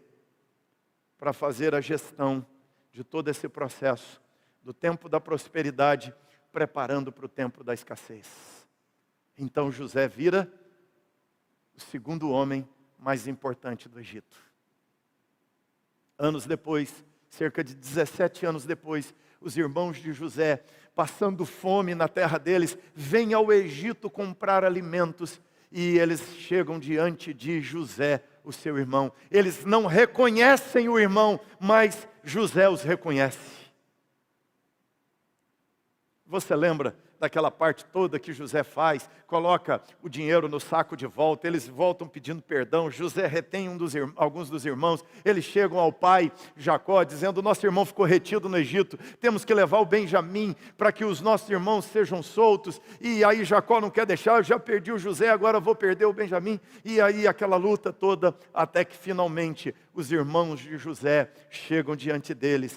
para fazer a gestão de todo esse processo, do tempo da prosperidade, preparando para o tempo da escassez. Então José vira o segundo homem mais importante do Egito. Anos depois, cerca de 17 anos depois, os irmãos de José, passando fome na terra deles, vêm ao Egito comprar alimentos, e eles chegam diante de José, o seu irmão. Eles não reconhecem o irmão, mas José os reconhece. Você lembra daquela parte toda que José faz? Coloca o dinheiro no saco de volta, eles voltam pedindo perdão. José retém alguns dos irmãos, eles chegam ao pai Jacó dizendo: nosso irmão ficou retido no Egito, temos que levar o Benjamim para que os nossos irmãos sejam soltos. E aí Jacó não quer deixar: eu já perdi o José, agora vou perder o Benjamim. E aí aquela luta toda, até que finalmente os irmãos de José chegam diante dele,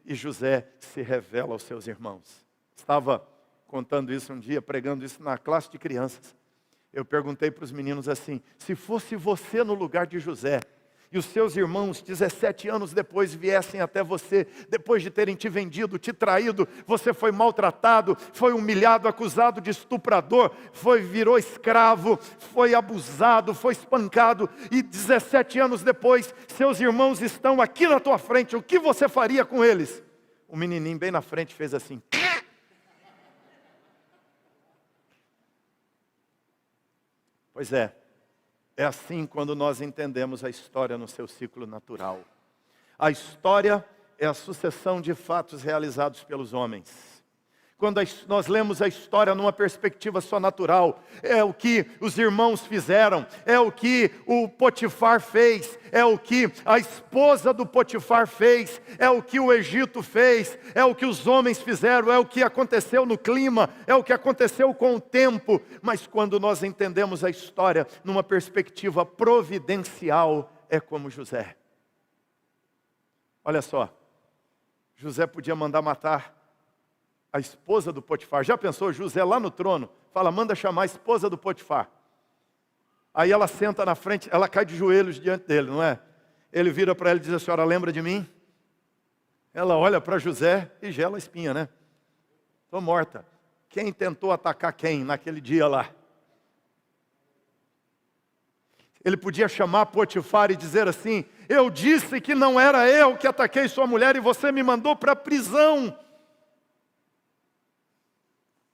e José se revela aos seus irmãos. Estava contando isso um dia, pregando isso na classe de crianças. Eu perguntei para os meninos assim: se fosse você no lugar de José, e os seus irmãos 17 anos depois viessem até você, depois de terem te vendido, te traído, você foi maltratado, foi humilhado, acusado de estuprador, virou escravo, foi abusado, foi espancado, e 17 anos depois, seus irmãos estão aqui na tua frente, o que você faria com eles? O menininho bem na frente fez assim. Pois é assim quando nós entendemos a história no seu ciclo natural. A história é a sucessão de fatos realizados pelos homens. Quando nós lemos a história numa perspectiva só natural, é o que os irmãos fizeram, é o que o Potifar fez, é o que a esposa do Potifar fez, é o que o Egito fez, é o que os homens fizeram, é o que aconteceu no clima, é o que aconteceu com o tempo. Mas quando nós entendemos a história numa perspectiva providencial, é como José. Olha só, José podia mandar matar a esposa do Potifar. Já pensou, José lá no trono, fala, manda chamar a esposa do Potifar. Aí ela senta na frente, ela cai de joelhos diante dele, não é? Ele vira para ela e diz, a senhora lembra de mim? Ela olha para José e gela a espinha, né? Estou morta. Quem tentou atacar quem naquele dia lá? Ele podia chamar Potifar e dizer assim, eu disse que não era eu que ataquei sua mulher e você me mandou para a prisão.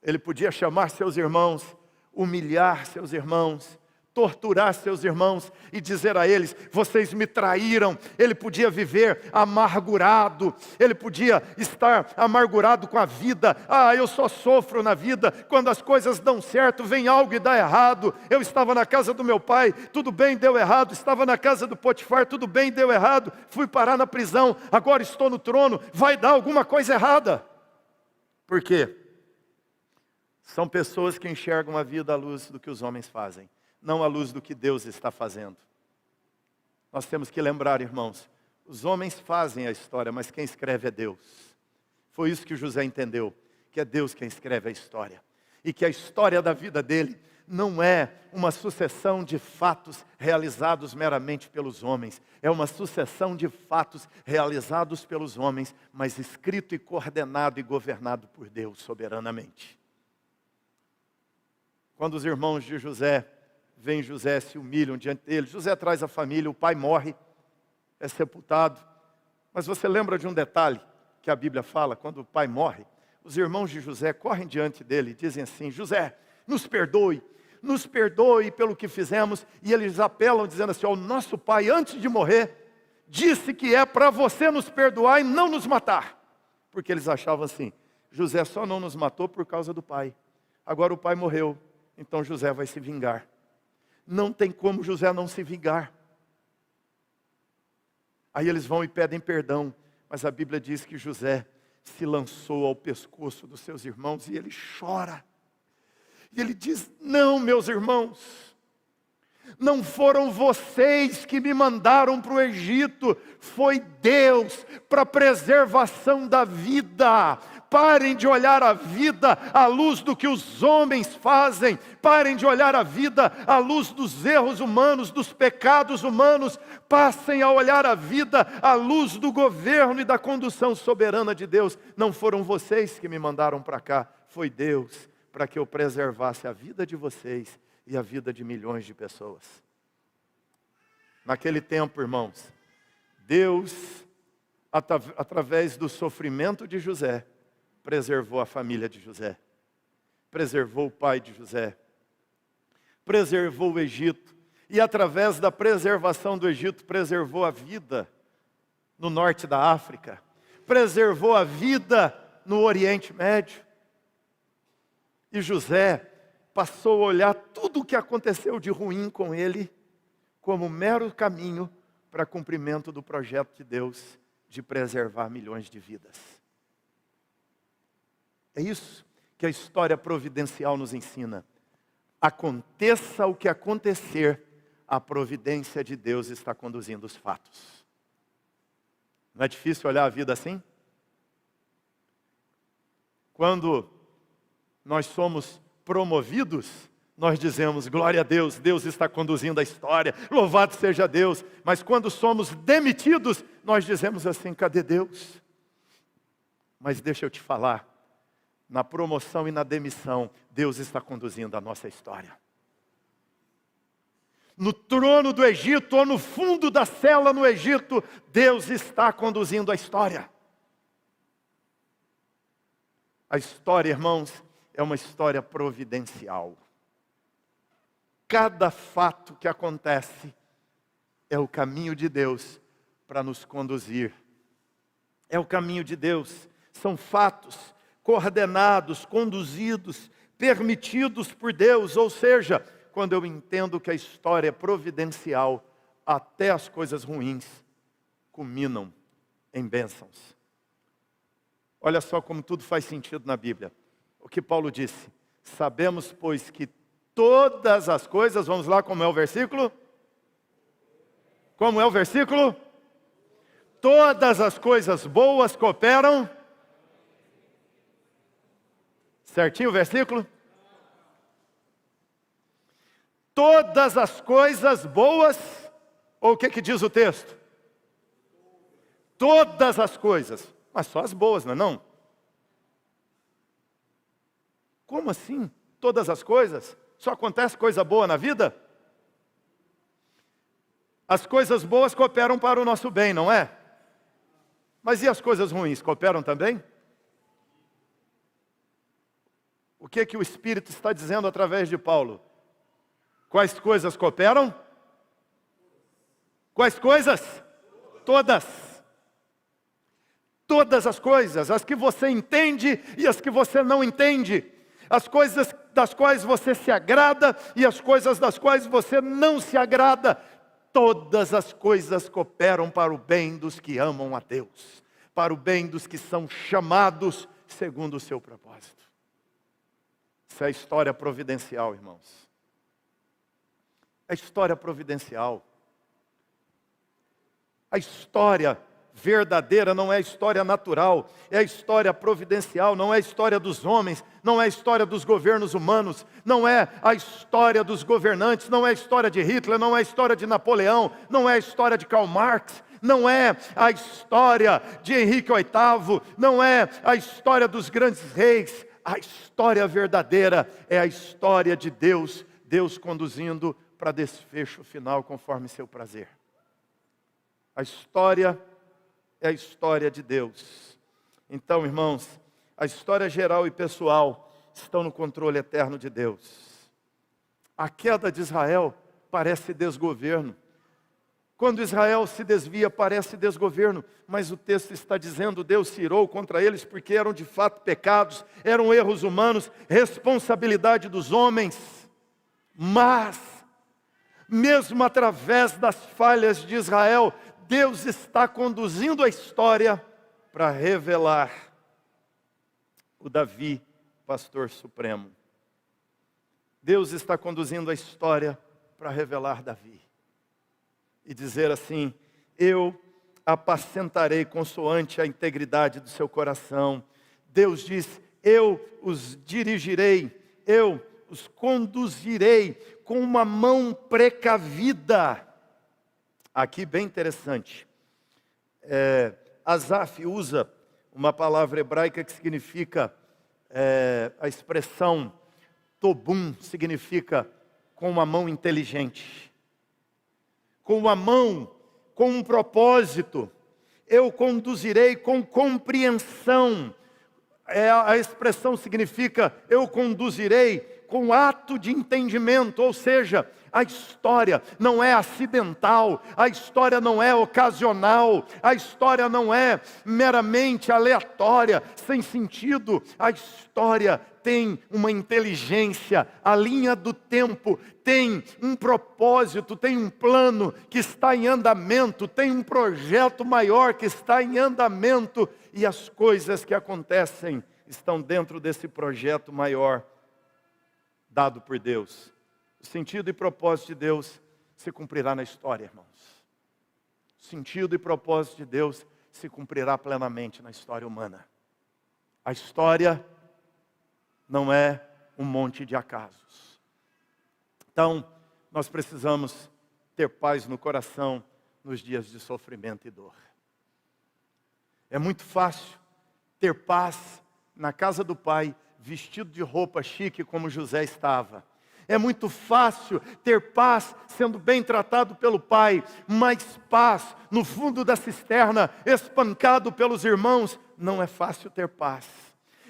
Ele podia chamar seus irmãos, humilhar seus irmãos, torturar seus irmãos e dizer a eles, vocês me traíram. Ele podia viver amargurado, ele podia estar amargurado com a vida. Eu só sofro na vida, quando as coisas dão certo, vem algo e dá errado. Eu estava na casa do meu pai, tudo bem, deu errado. Estava na casa do Potifar, tudo bem, deu errado. Fui parar na prisão, agora estou no trono, vai dar alguma coisa errada. Por quê? São pessoas que enxergam a vida à luz do que os homens fazem, não à luz do que Deus está fazendo. Nós temos que lembrar, irmãos, os homens fazem a história, mas quem escreve é Deus. Foi isso que José entendeu, que é Deus quem escreve a história. E que a história da vida dele não é uma sucessão de fatos realizados meramente pelos homens. É uma sucessão de fatos realizados pelos homens, mas escrito e coordenado e governado por Deus soberanamente. Quando os irmãos de José veem José, se humilham diante dele, José traz a família, o pai morre, é sepultado. Mas você lembra de um detalhe que a Bíblia fala, quando o pai morre, os irmãos de José correm diante dele e dizem assim, José, nos perdoe pelo que fizemos. E eles apelam dizendo assim, o nosso pai antes de morrer, disse que é para você nos perdoar e não nos matar. Porque eles achavam assim, José só não nos matou por causa do pai. Agora o pai morreu. Então José vai se vingar. Não tem como José não se vingar. Aí eles vão e pedem perdão. Mas a Bíblia diz que José se lançou ao pescoço dos seus irmãos e ele chora. E ele diz, não, meus irmãos, não foram vocês que me mandaram para o Egito, foi Deus para a preservação da vida. Parem de olhar a vida à luz do que os homens fazem. Parem de olhar a vida à luz dos erros humanos, dos pecados humanos. Passem a olhar a vida à luz do governo e da condução soberana de Deus. Não foram vocês que me mandaram para cá, foi Deus para que eu preservasse a vida de vocês e a vida de milhões de pessoas. Naquele tempo, irmãos, Deus, através do sofrimento de José, preservou a família de José, preservou o pai de José, preservou o Egito, e através da preservação do Egito, preservou a vida no norte da África, preservou a vida no Oriente Médio. E José passou a olhar tudo o que aconteceu de ruim com ele, como mero caminho para cumprimento do projeto de Deus, de preservar milhões de vidas. É isso que a história providencial nos ensina. Aconteça o que acontecer, a providência de Deus está conduzindo os fatos. Não é difícil olhar a vida assim? Quando nós somos promovidos, nós dizemos, glória a Deus, Deus está conduzindo a história, louvado seja Deus. Mas quando somos demitidos, nós dizemos assim, cadê Deus? Mas deixa eu te falar, na promoção e na demissão, Deus está conduzindo a nossa história. No trono do Egito ou no fundo da cela no Egito, Deus está conduzindo a história. A história, irmãos, é uma história providencial. Cada fato que acontece é o caminho de Deus para nos conduzir. É o caminho de Deus. São fatos coordenados, conduzidos, permitidos por Deus. Ou seja, quando eu entendo que a história é providencial, até as coisas ruins culminam em bênçãos. Olha só como tudo faz sentido na Bíblia. O que Paulo disse: sabemos, pois, que todas as coisas, vamos lá, como é o versículo? Como é o versículo? Todas as coisas boas cooperam. Certinho o versículo? Todas as coisas boas, ou o que diz o texto? Todas as coisas, mas só as boas, não é não? Como assim? Todas as coisas? Só acontece coisa boa na vida? As coisas boas cooperam para o nosso bem, não é? Mas e as coisas ruins, cooperam também? O que o Espírito está dizendo através de Paulo? Quais coisas cooperam? Quais coisas? Todas. Todas as coisas, as que você entende e as que você não entende. As coisas das quais você se agrada e as coisas das quais você não se agrada. Todas as coisas cooperam para o bem dos que amam a Deus, para o bem dos que são chamados segundo o seu propósito. Isso é a história providencial, irmãos. A história providencial. A história verdadeira não é a história natural, é a história providencial, não é a história dos homens, não é a história dos governos humanos, não é a história dos governantes, não é a história de Hitler, não é a história de Napoleão, não é a história de Karl Marx, não é a história de Henrique VIII, não é a história dos grandes reis. A história verdadeira é a história de Deus, Deus conduzindo para desfecho final conforme seu prazer. A história é a história de Deus. Então, irmãos, a história geral e pessoal estão no controle eterno de Deus. A queda de Israel parece desgoverno. Quando Israel se desvia, parece desgoverno, mas o texto está dizendo: Deus se irou contra eles porque eram de fato pecados, eram erros humanos, responsabilidade dos homens. Mas, mesmo através das falhas de Israel, Deus está conduzindo a história para revelar o Davi, pastor supremo. Deus está conduzindo a história para revelar Davi. E dizer assim: eu apacentarei consoante a integridade do seu coração. Deus diz: eu os dirigirei, eu os conduzirei com uma mão precavida. Aqui bem interessante. Asaf usa uma palavra hebraica que significa, a expressão tobum, significa com uma mão inteligente. Com uma mão, com um propósito. Eu conduzirei com compreensão. A expressão significa, eu conduzirei com ato de entendimento, ou seja, a história não é acidental, a história não é ocasional, a história não é meramente aleatória, sem sentido. A história tem uma inteligência, a linha do tempo tem um propósito, tem um plano que está em andamento, tem um projeto maior que está em andamento, e as coisas que acontecem estão dentro desse projeto maior dado por Deus. O sentido e propósito de Deus se cumprirá na história, irmãos. O sentido e propósito de Deus se cumprirá plenamente na história humana. A história não é um monte de acasos. Então, nós precisamos ter paz no coração nos dias de sofrimento e dor. É muito fácil ter paz na casa do Pai, vestido de roupa chique como José estava. É muito fácil ter paz sendo bem tratado pelo pai, mas paz no fundo da cisterna, espancado pelos irmãos, não é fácil ter paz.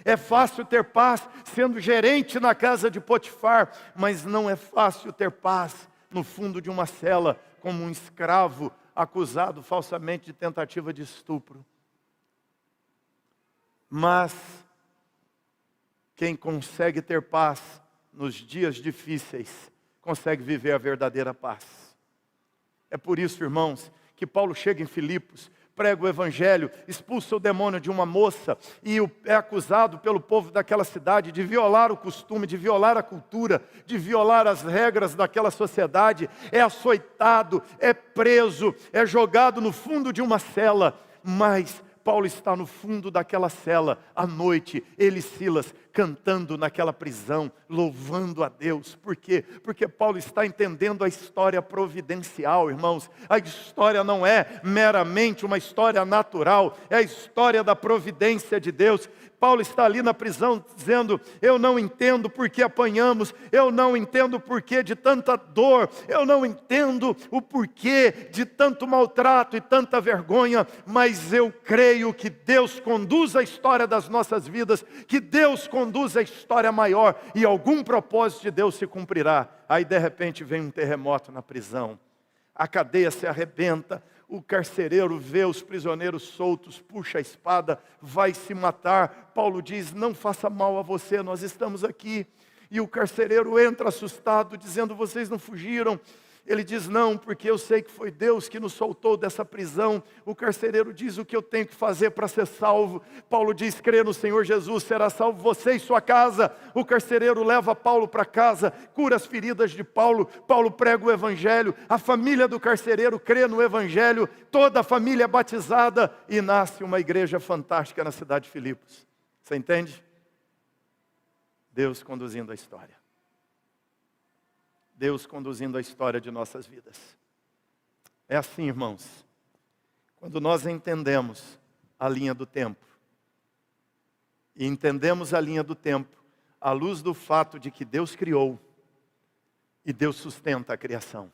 É fácil ter paz sendo gerente na casa de Potifar, mas não é fácil ter paz no fundo de uma cela, como um escravo acusado falsamente de tentativa de estupro. Mas Quem consegue ter paz nos dias difíceis, consegue viver a verdadeira paz. É por isso, irmãos, que Paulo chega em Filipos, prega o evangelho, expulsa o demônio de uma moça e é acusado pelo povo daquela cidade de violar o costume, de violar a cultura, de violar as regras daquela sociedade. É açoitado, é preso, é jogado no fundo de uma cela, mas Paulo está no fundo daquela cela, à noite, ele e Silas, cantando naquela prisão, louvando a Deus. Por quê? Porque Paulo está entendendo a história providencial, irmãos. A história não é meramente uma história natural, é a história da providência de Deus. Paulo está ali na prisão dizendo, eu não entendo por que apanhamos, eu não entendo o porquê de tanta dor, eu não entendo o porquê de tanto maltrato e tanta vergonha, mas eu creio que Deus conduz a história das nossas vidas, que Deus conduz a história maior e algum propósito de Deus se cumprirá. Aí de repente vem um terremoto na prisão, a cadeia se arrebenta, o carcereiro vê os prisioneiros soltos, puxa a espada, vai se matar. Paulo diz, não faça mal a você, nós estamos aqui. E o carcereiro entra assustado, dizendo, vocês não fugiram? Ele diz, não, porque eu sei que foi Deus que nos soltou dessa prisão. O carcereiro diz, o que eu tenho que fazer para ser salvo? Paulo diz, crê no Senhor Jesus, será salvo você e sua casa. O carcereiro leva Paulo para casa, cura as feridas de Paulo. Paulo prega o evangelho, a família do carcereiro crê no evangelho, toda a família é batizada e nasce uma igreja fantástica na cidade de Filipos. Você entende? Deus conduzindo a história. Deus conduzindo a história de nossas vidas. É assim, irmãos, quando nós entendemos a linha do tempo, e entendemos a linha do tempo à luz do fato de que Deus criou, e Deus sustenta a criação.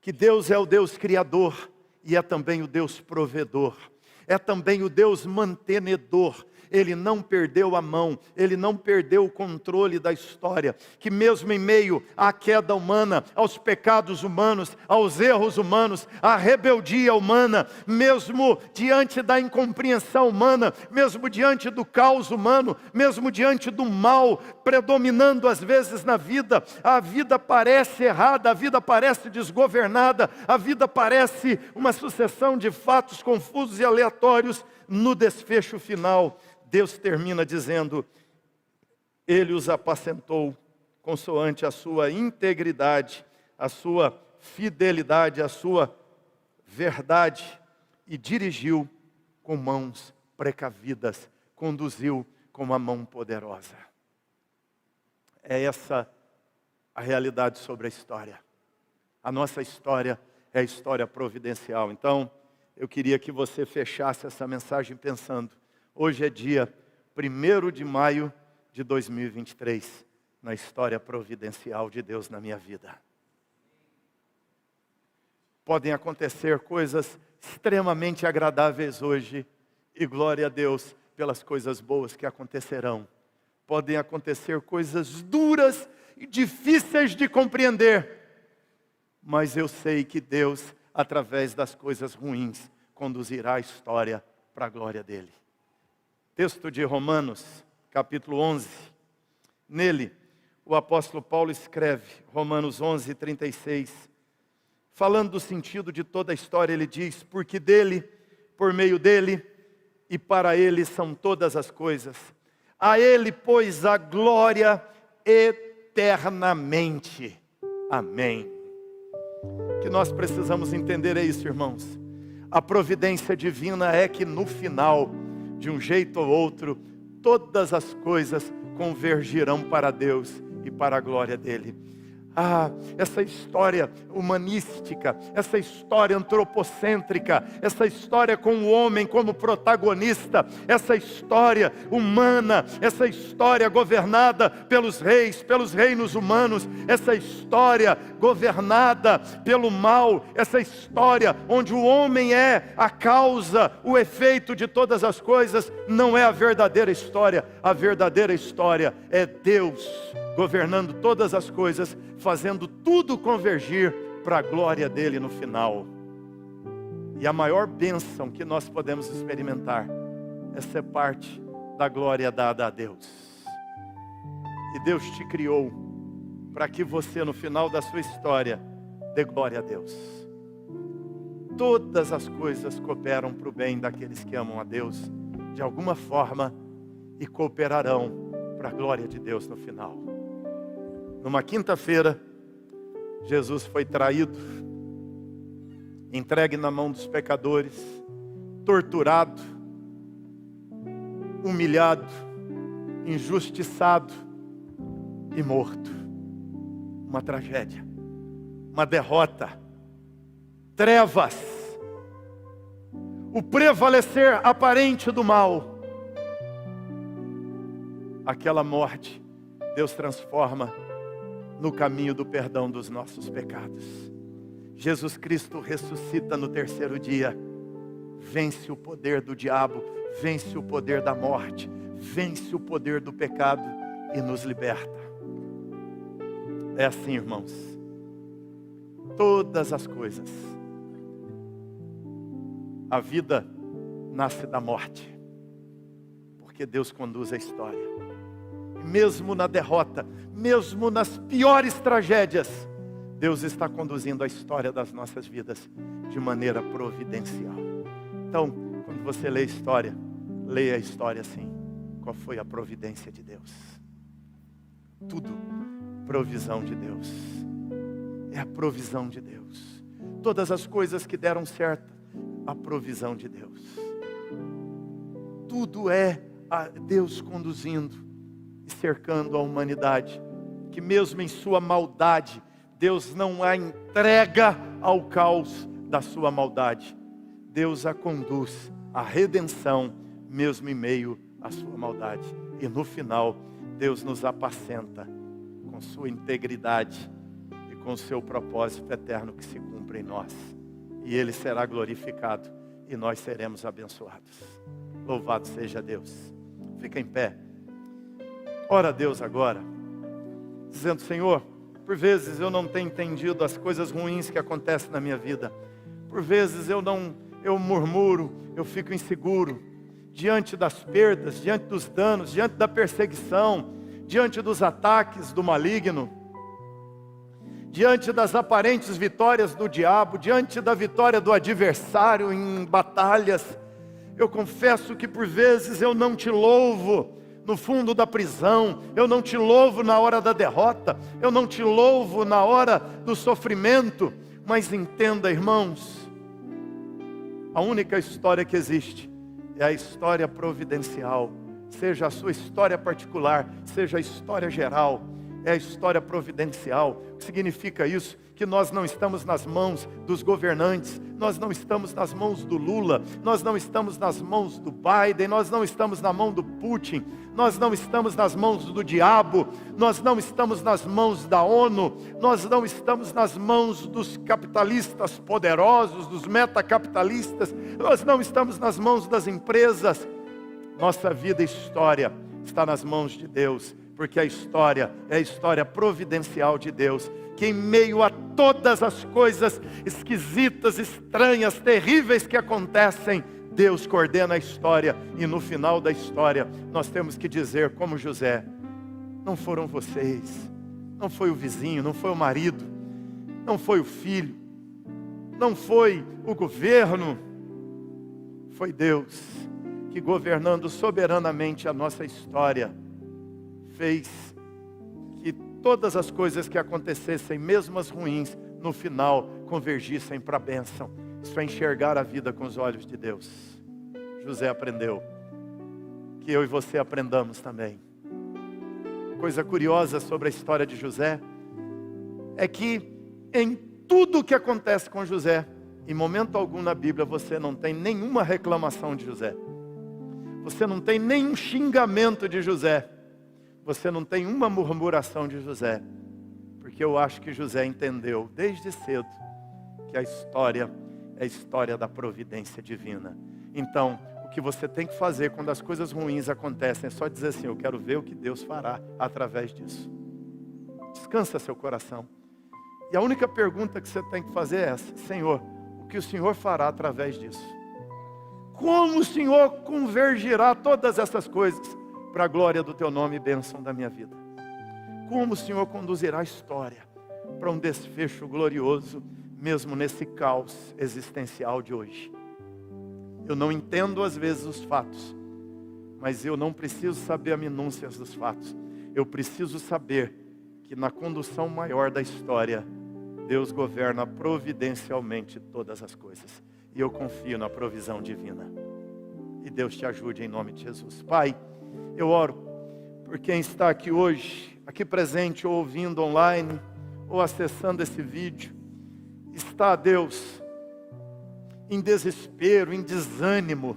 Que Deus é o Deus criador, e é também o Deus provedor. É também o Deus mantenedor. Ele não perdeu a mão, Ele não perdeu o controle da história, que mesmo em meio à queda humana, aos pecados humanos, aos erros humanos, à rebeldia humana, mesmo diante da incompreensão humana, mesmo diante do caos humano, mesmo diante do mal predominando às vezes na vida, a vida parece errada, a vida parece desgovernada, a vida parece uma sucessão de fatos confusos e aleatórios. No desfecho final, Deus termina dizendo, Ele os apacentou consoante a sua integridade, a sua fidelidade, a sua verdade, e dirigiu com mãos precavidas, conduziu com uma mão poderosa. É essa a realidade sobre a história. A nossa história é a história providencial. Então, eu queria que você fechasse essa mensagem pensando, hoje é dia 1º de maio de 2023, na história providencial de Deus na minha vida. Podem acontecer coisas extremamente agradáveis hoje, e glória a Deus pelas coisas boas que acontecerão. Podem acontecer coisas duras e difíceis de compreender, mas eu sei que Deus, através das coisas ruins, conduzirá a história para a glória dEle. Texto de Romanos, capítulo 11. Nele, o apóstolo Paulo escreve, Romanos 11, 36. Falando do sentido de toda a história, ele diz, porque dele, por meio dele e para ele são todas as coisas. A ele, pois, a glória eternamente. Amém. O que nós precisamos entender é isso, irmãos. A providência divina é que no final, de um jeito ou outro, todas as coisas convergirão para Deus e para a glória dEle. Essa história humanística, essa história antropocêntrica, essa história com o homem como protagonista, essa história humana, essa história governada pelos reis, pelos reinos humanos, essa história governada pelo mal, essa história onde o homem é a causa, o efeito de todas as coisas, não é a verdadeira história. A verdadeira história é Deus governando todas as coisas, fazendo tudo convergir para a glória dEle no final. E a maior bênção que nós podemos experimentar é ser parte da glória dada a Deus. E Deus te criou para que você, no final da sua história, dê glória a Deus. Todas as coisas cooperam para o bem daqueles que amam a Deus, de alguma forma, e cooperarão para a glória de Deus no final. Numa quinta-feira, Jesus foi traído, entregue na mão dos pecadores, torturado, humilhado, injustiçado e morto. Uma tragédia, uma derrota, trevas, o prevalecer aparente do mal. Aquela morte, Deus transforma no caminho do perdão dos nossos pecados. Jesus Cristo ressuscita no terceiro dia, vence o poder do diabo, vence o poder da morte, vence o poder do pecado e nos liberta. É assim, irmãos. Todas as coisas. A vida nasce da morte, porque Deus conduz a história. Mesmo na derrota, mesmo nas piores tragédias, Deus está conduzindo a história das nossas vidas de maneira providencial. Então, quando você lê a história, leia a história assim. Qual foi a providência de Deus? Tudo provisão de Deus. É a provisão de Deus. Todas as coisas que deram certo, a provisão de Deus. Tudo é a Deus conduzindo e cercando a humanidade, que mesmo em sua maldade, Deus não a entrega ao caos da sua maldade. Deus a conduz à redenção, mesmo em meio à sua maldade. E no final, Deus nos apacenta com sua integridade e com seu propósito eterno que se cumpre em nós. E Ele será glorificado e nós seremos abençoados. Louvado seja Deus. Fica em pé. Ora a Deus agora, dizendo: Senhor, por vezes eu não tenho entendido as coisas ruins que acontecem na minha vida. Por vezes eu murmuro, eu fico inseguro diante das perdas, diante dos danos, diante da perseguição, diante dos ataques do maligno, diante das aparentes vitórias do diabo, diante da vitória do adversário em batalhas. Eu confesso que por vezes eu não te louvo no fundo da prisão, eu não te louvo na hora da derrota, eu não te louvo na hora do sofrimento. Mas entenda, irmãos, a única história que existe é a história providencial. Seja a sua história particular, seja a história geral, é a história providencial. O que significa isso? Que nós não estamos nas mãos dos governantes, nós não estamos nas mãos do Lula, nós não estamos nas mãos do Biden, nós não estamos na mão do Putin, nós não estamos nas mãos do diabo, nós não estamos nas mãos da ONU, nós não estamos nas mãos dos capitalistas poderosos, dos metacapitalistas, nós não estamos nas mãos das empresas. Nossa vida e história está nas mãos de Deus, porque a história é a história providencial de Deus, que em meio a todas as coisas esquisitas, estranhas, terríveis que acontecem, Deus coordena a história, e no final da história, nós temos que dizer como José: não foram vocês, não foi o vizinho, não foi o marido, não foi o filho, não foi o governo, foi Deus, que governando soberanamente a nossa história, fez que todas as coisas que acontecessem, mesmo as ruins, no final convergissem para a bênção. Isso é enxergar a vida com os olhos de Deus. José aprendeu, que eu e você aprendamos também. Coisa curiosa sobre a história de José é que em tudo que acontece com José, em momento algum na Bíblia você não tem nenhuma reclamação de José, você não tem nenhum xingamento de José, você não tem uma murmuração de José, porque eu acho que José entendeu desde cedo que a história é a história da providência divina. Então, o que você tem que fazer quando as coisas ruins acontecem é só dizer assim: eu quero ver o que Deus fará através disso. Descansa seu coração. E a única pergunta que você tem que fazer é essa: Senhor, o que o Senhor fará através disso? Como o Senhor convergirá todas essas coisas para a glória do Teu nome e bênção da minha vida? como o Senhor conduzirá a história para um desfecho glorioso, mesmo nesse caos existencial de hoje. Eu não entendo às vezes os fatos, mas eu não preciso saber as minúcias dos fatos. Eu preciso saber que na condução maior da história, Deus governa providencialmente todas as coisas. E eu confio na provisão divina. E Deus te ajude em nome de Jesus. Pai, eu oro por quem está aqui hoje, aqui presente, ou ouvindo online, ou acessando esse vídeo. Está, Deus, em desespero, em desânimo.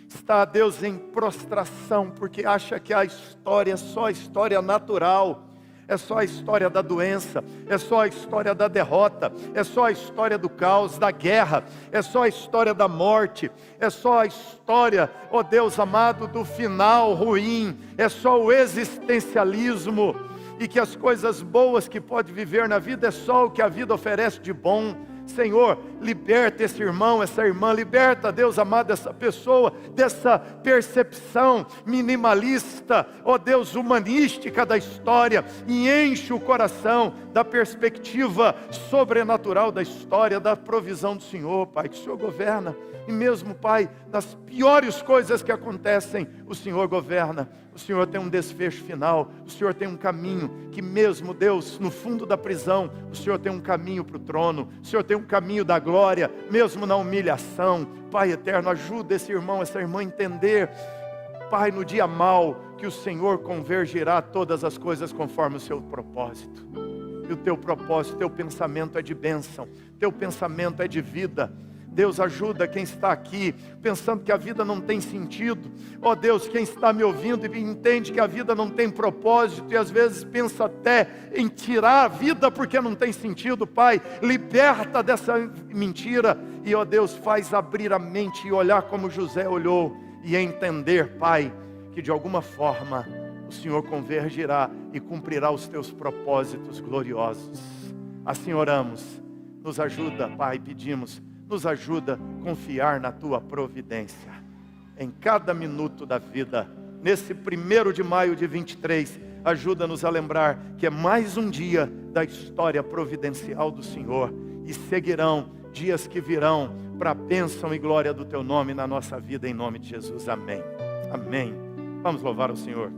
Está, Deus, em prostração, porque acha que a história é só a história natural. É só a história da doença, é só a história da derrota, é só a história do caos, da guerra, é só a história da morte, é só a história, ó Deus amado, do final ruim, é só o existencialismo, e que as coisas boas que pode viver na vida é só o que a vida oferece de bom. Senhor, liberta esse irmão, essa irmã, liberta, Deus amado, essa pessoa, dessa percepção minimalista, ó Deus, humanística da história, e enche o coração da perspectiva sobrenatural da história, da provisão do Senhor, Pai, que o Senhor governa, e mesmo, Pai, nas piores coisas que acontecem, o Senhor governa, o Senhor tem um desfecho final, o Senhor tem um caminho, que mesmo, Deus, no fundo da prisão, o Senhor tem um caminho para o trono, o Senhor tem um caminho da glória, mesmo na humilhação. Pai eterno, ajuda esse irmão, essa irmã a entender, Pai, no dia mau, que o Senhor convergirá todas as coisas conforme o seu propósito. E o teu propósito, teu pensamento é de bênção, teu pensamento é de vida. Deus, ajuda quem está aqui, pensando que a vida não tem sentido. Ó Deus, quem está me ouvindo e entende que a vida não tem propósito, e às vezes pensa até em tirar a vida porque não tem sentido, Pai, liberta dessa mentira, e ó Deus, faz abrir a mente e olhar como José olhou, e entender, Pai, que de alguma forma o Senhor convergirá e cumprirá os teus propósitos gloriosos. Assim oramos, nos ajuda, Pai, pedimos, nos ajuda a confiar na tua providência, em cada minuto da vida. Nesse 1º de maio de 23, ajuda-nos a lembrar que é mais um dia da história providencial do Senhor, e seguirão dias que virão para a bênção e glória do teu nome na nossa vida, em nome de Jesus, amém. Amém. Vamos louvar o Senhor.